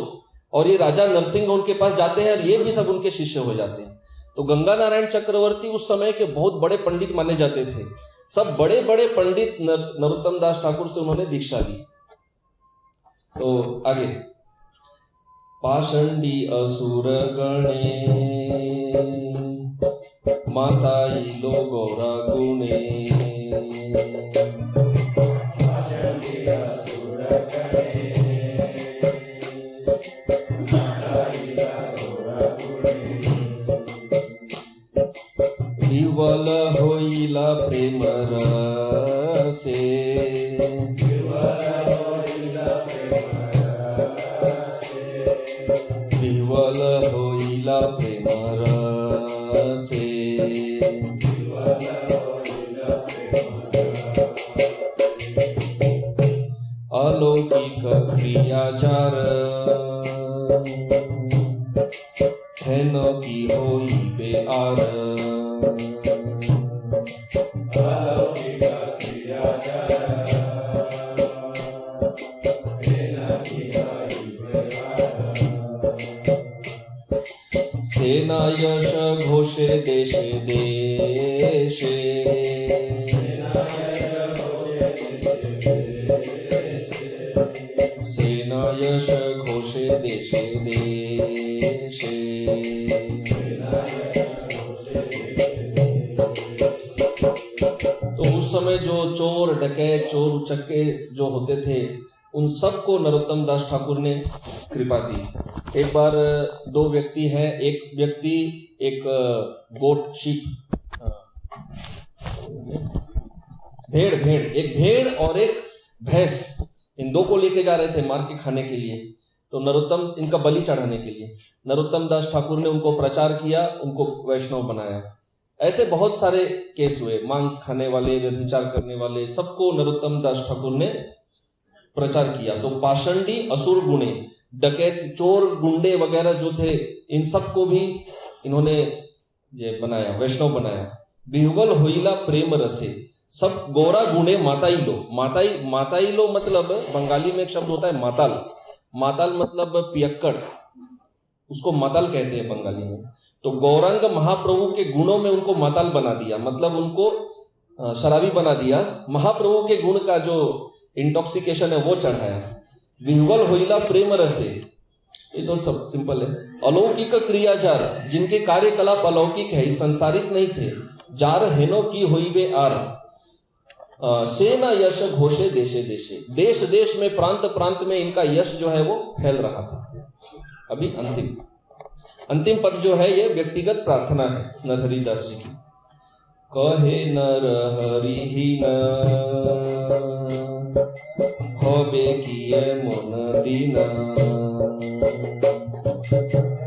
और ये राजा नरसिंह उनके पास जाते हैं और ये भी सब उनके शिष्य हो जाते हैं। तो गंगा नारायण चक्रवर्ती उस समय के बहुत बड़े पंडित माने जाते थे। सब बड़े बड़े पंडित नरोत्तम दास ठाकुर से उन्होंने दीक्षा ली। तो आगे, पाषंडी असुर गणे माताई लो गौरा गुणे। पाषंडी असुर गणे माताई लो गौरा गुणे। विवल होइला प्रेम रसे, विवल होइला प्रेम रसे। अलौकिक क्रियाचार हेन की होई बेआर। अलौकिक क्रियाचार हेन की होई बेआर। सेना यश घोषे देशे देशे, सेना यश घोषे देशे देशे। तो उस समय जो चोर डकैत, चोर उचक्के जो होते थे, उन सबको नरोत्तम दास ठाकुर ने कृपा दी। एक बार दो व्यक्ति हैं, एक व्यक्ति एक गोट, शीप, भेड़, एक भेड़ और एक भैंस, इन दो को लेके जा रहे थे मार के खाने के लिए। तो नरोत्तम, इनका बलि चढ़ाने के लिए नरोत्तम दास ठाकुर ने उनको प्रचार किया, उनको वैष्णव बनाया। ऐसे बहुत सारे केस हुए, मांस खाने वाले, व्यभिचार करने वाले, सबको नरोत्तम दास ठाकुर ने प्रचार किया। तो पाषंडी असुर गुणे, डकैत, चोर, गुंडे वगैरह जो थे, इन सबको भी इन्होंने ये बनाया, वैष्णव बनाया। बिहुबल होइला प्रेम रसे, सब गोरा गुणे माताई लो। माताई लो मतलब बंगाली में एक शब्द होता है माताल। माताल मतलब पियक्कड़, उसको माताल कहते हैं बंगाली में। तो गौरांग महाप्रभु के गुणों में उनको माताल बना दिया, मतलब उनको शराबी बना दिया। महाप्रभु के गुण का जो इंटॉक्सिकेशन है वो चढ़ाया। विह्वल होइला प्रेम रसे, ये तो सब सिंपल है। अलौकिक क्रियाजार, जिनके कार्यकलाप अलौकिक है, संसारिक नहीं थे। जार हेनो की होइबे आर, सेना यश घोषे देशे देशे, देश देश में प्रांत प्रांत में इनका यश जो है वो फैल रहा था। अभी अंतिम पद जो है ये व्यक्तिगत प्रार्थना है नरहरि दास जी की। कहे नरहरि होबे किए मन दीना,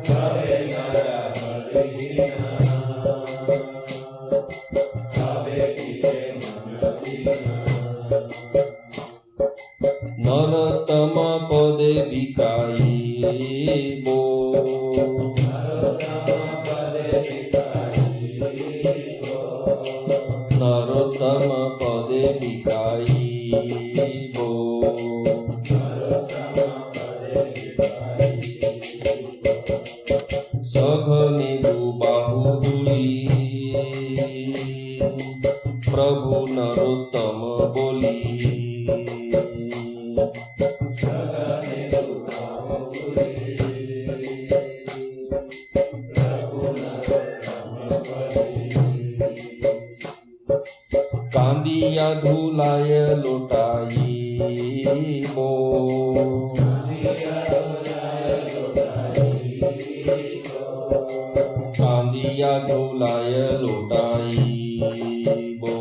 कहे नरहरि होबे किए मन दीना, नरोत्तम पदे बिकाई बो, नरोत्तम पदे बिकाई बो, सघनी बाहु दुली, प्रभु नरोत्तम बोली, कांदिया धुलाय लोटाई बो, कांदिया धुलाय लोटाई बो,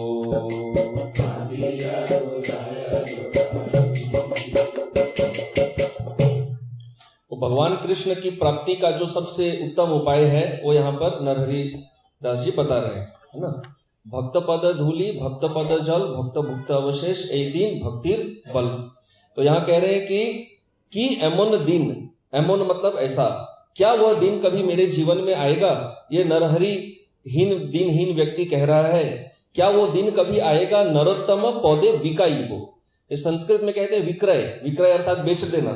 भगवान कृष्ण की प्राप्ति का जो सबसे उत्तम उपाय है वो यहाँ पर नरहरि दास जी बता रहे हैं, है ना। भक्त पद धूली, भक्त पद जल, भक्त भुक्त अवशेष, एक दिन भक्तिर बल। तो यहाँ कह रहे हैं कि एमोन दिन, एमोन मतलब ऐसा, क्या वह दिन कभी मेरे जीवन में आएगा? ये नरहरि दिनहीन व्यक्ति कह रहा है, क्या वो दिन कभी आएगा? नरोत्तम पौधे बिकाई वो, ये संस्कृत में कहते हैं विक्रय, विक्रय अर्थात बेच देना,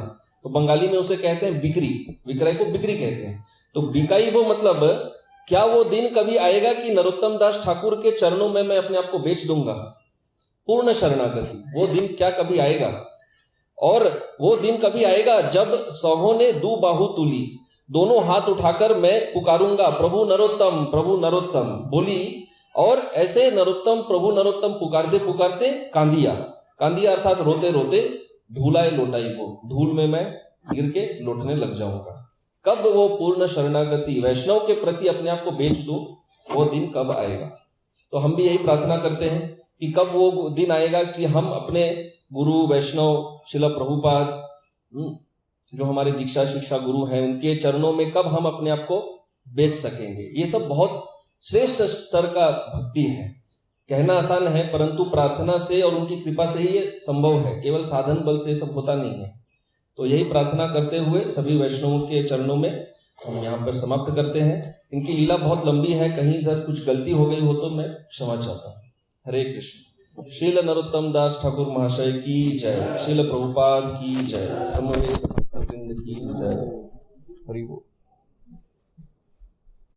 तो बंगाली में उसे कहते हैं बिक्री, विक्रय को बिक्री कहते हैं। तो बिकाई वो मतलब क्या वो दिन कभी आएगा कि नरोत्तम दास ठाकुर के चरणों में मैं अपने आप को बेच दूंगा? पूर्ण शरणागति, वो दिन क्या कभी आएगा? और वो दिन कभी आएगा जब सभों ने दो बाहु तुली, दोनों हाथ उठाकर मैं पुकारूंगा प्रभु नरोत्तम बोली, और ऐसे नरोत्तम प्रभु नरोत्तम पुकारते पुकारते कांदिया, कांदिया अर्थात रोते रोते, धूलाए लोटाई वो, धूल में मैं गिर के लौटने लग जाऊंगा। कब वो पूर्ण शरणागति वैष्णव के प्रति अपने आप को बेच दूं, वो दिन कब आएगा? तो हम भी यही प्रार्थना करते हैं कि कब वो दिन आएगा कि हम अपने गुरु वैष्णव श्रील प्रभुपाद, जो हमारे दीक्षा शिक्षा गुरु हैं, उनके चरणों में कब हम अपने आप को बेच सकेंगे। ये सब बहुत श्रेष्ठ स्तर का भक्ति है, कहना आसान है, परंतु प्रार्थना से और उनकी कृपा से ही ये संभव है, केवल साधन बल से सब होता नहीं है। तो यही प्रार्थना करते हुए सभी वैष्णवों के चरणों में हम यहाँ पर समाप्त करते हैं। इनकी लीला बहुत लंबी है, कहीं इधर कुछ गलती हो गई हो तो मैं क्षमा चाहता हूँ। हरे कृष्ण। श्रील नरोत्तम दास ठाकुर महाशय की जय, श्रील प्रभुपाद की जय, समवेत भक्तवृंद की जय। हरि बोल।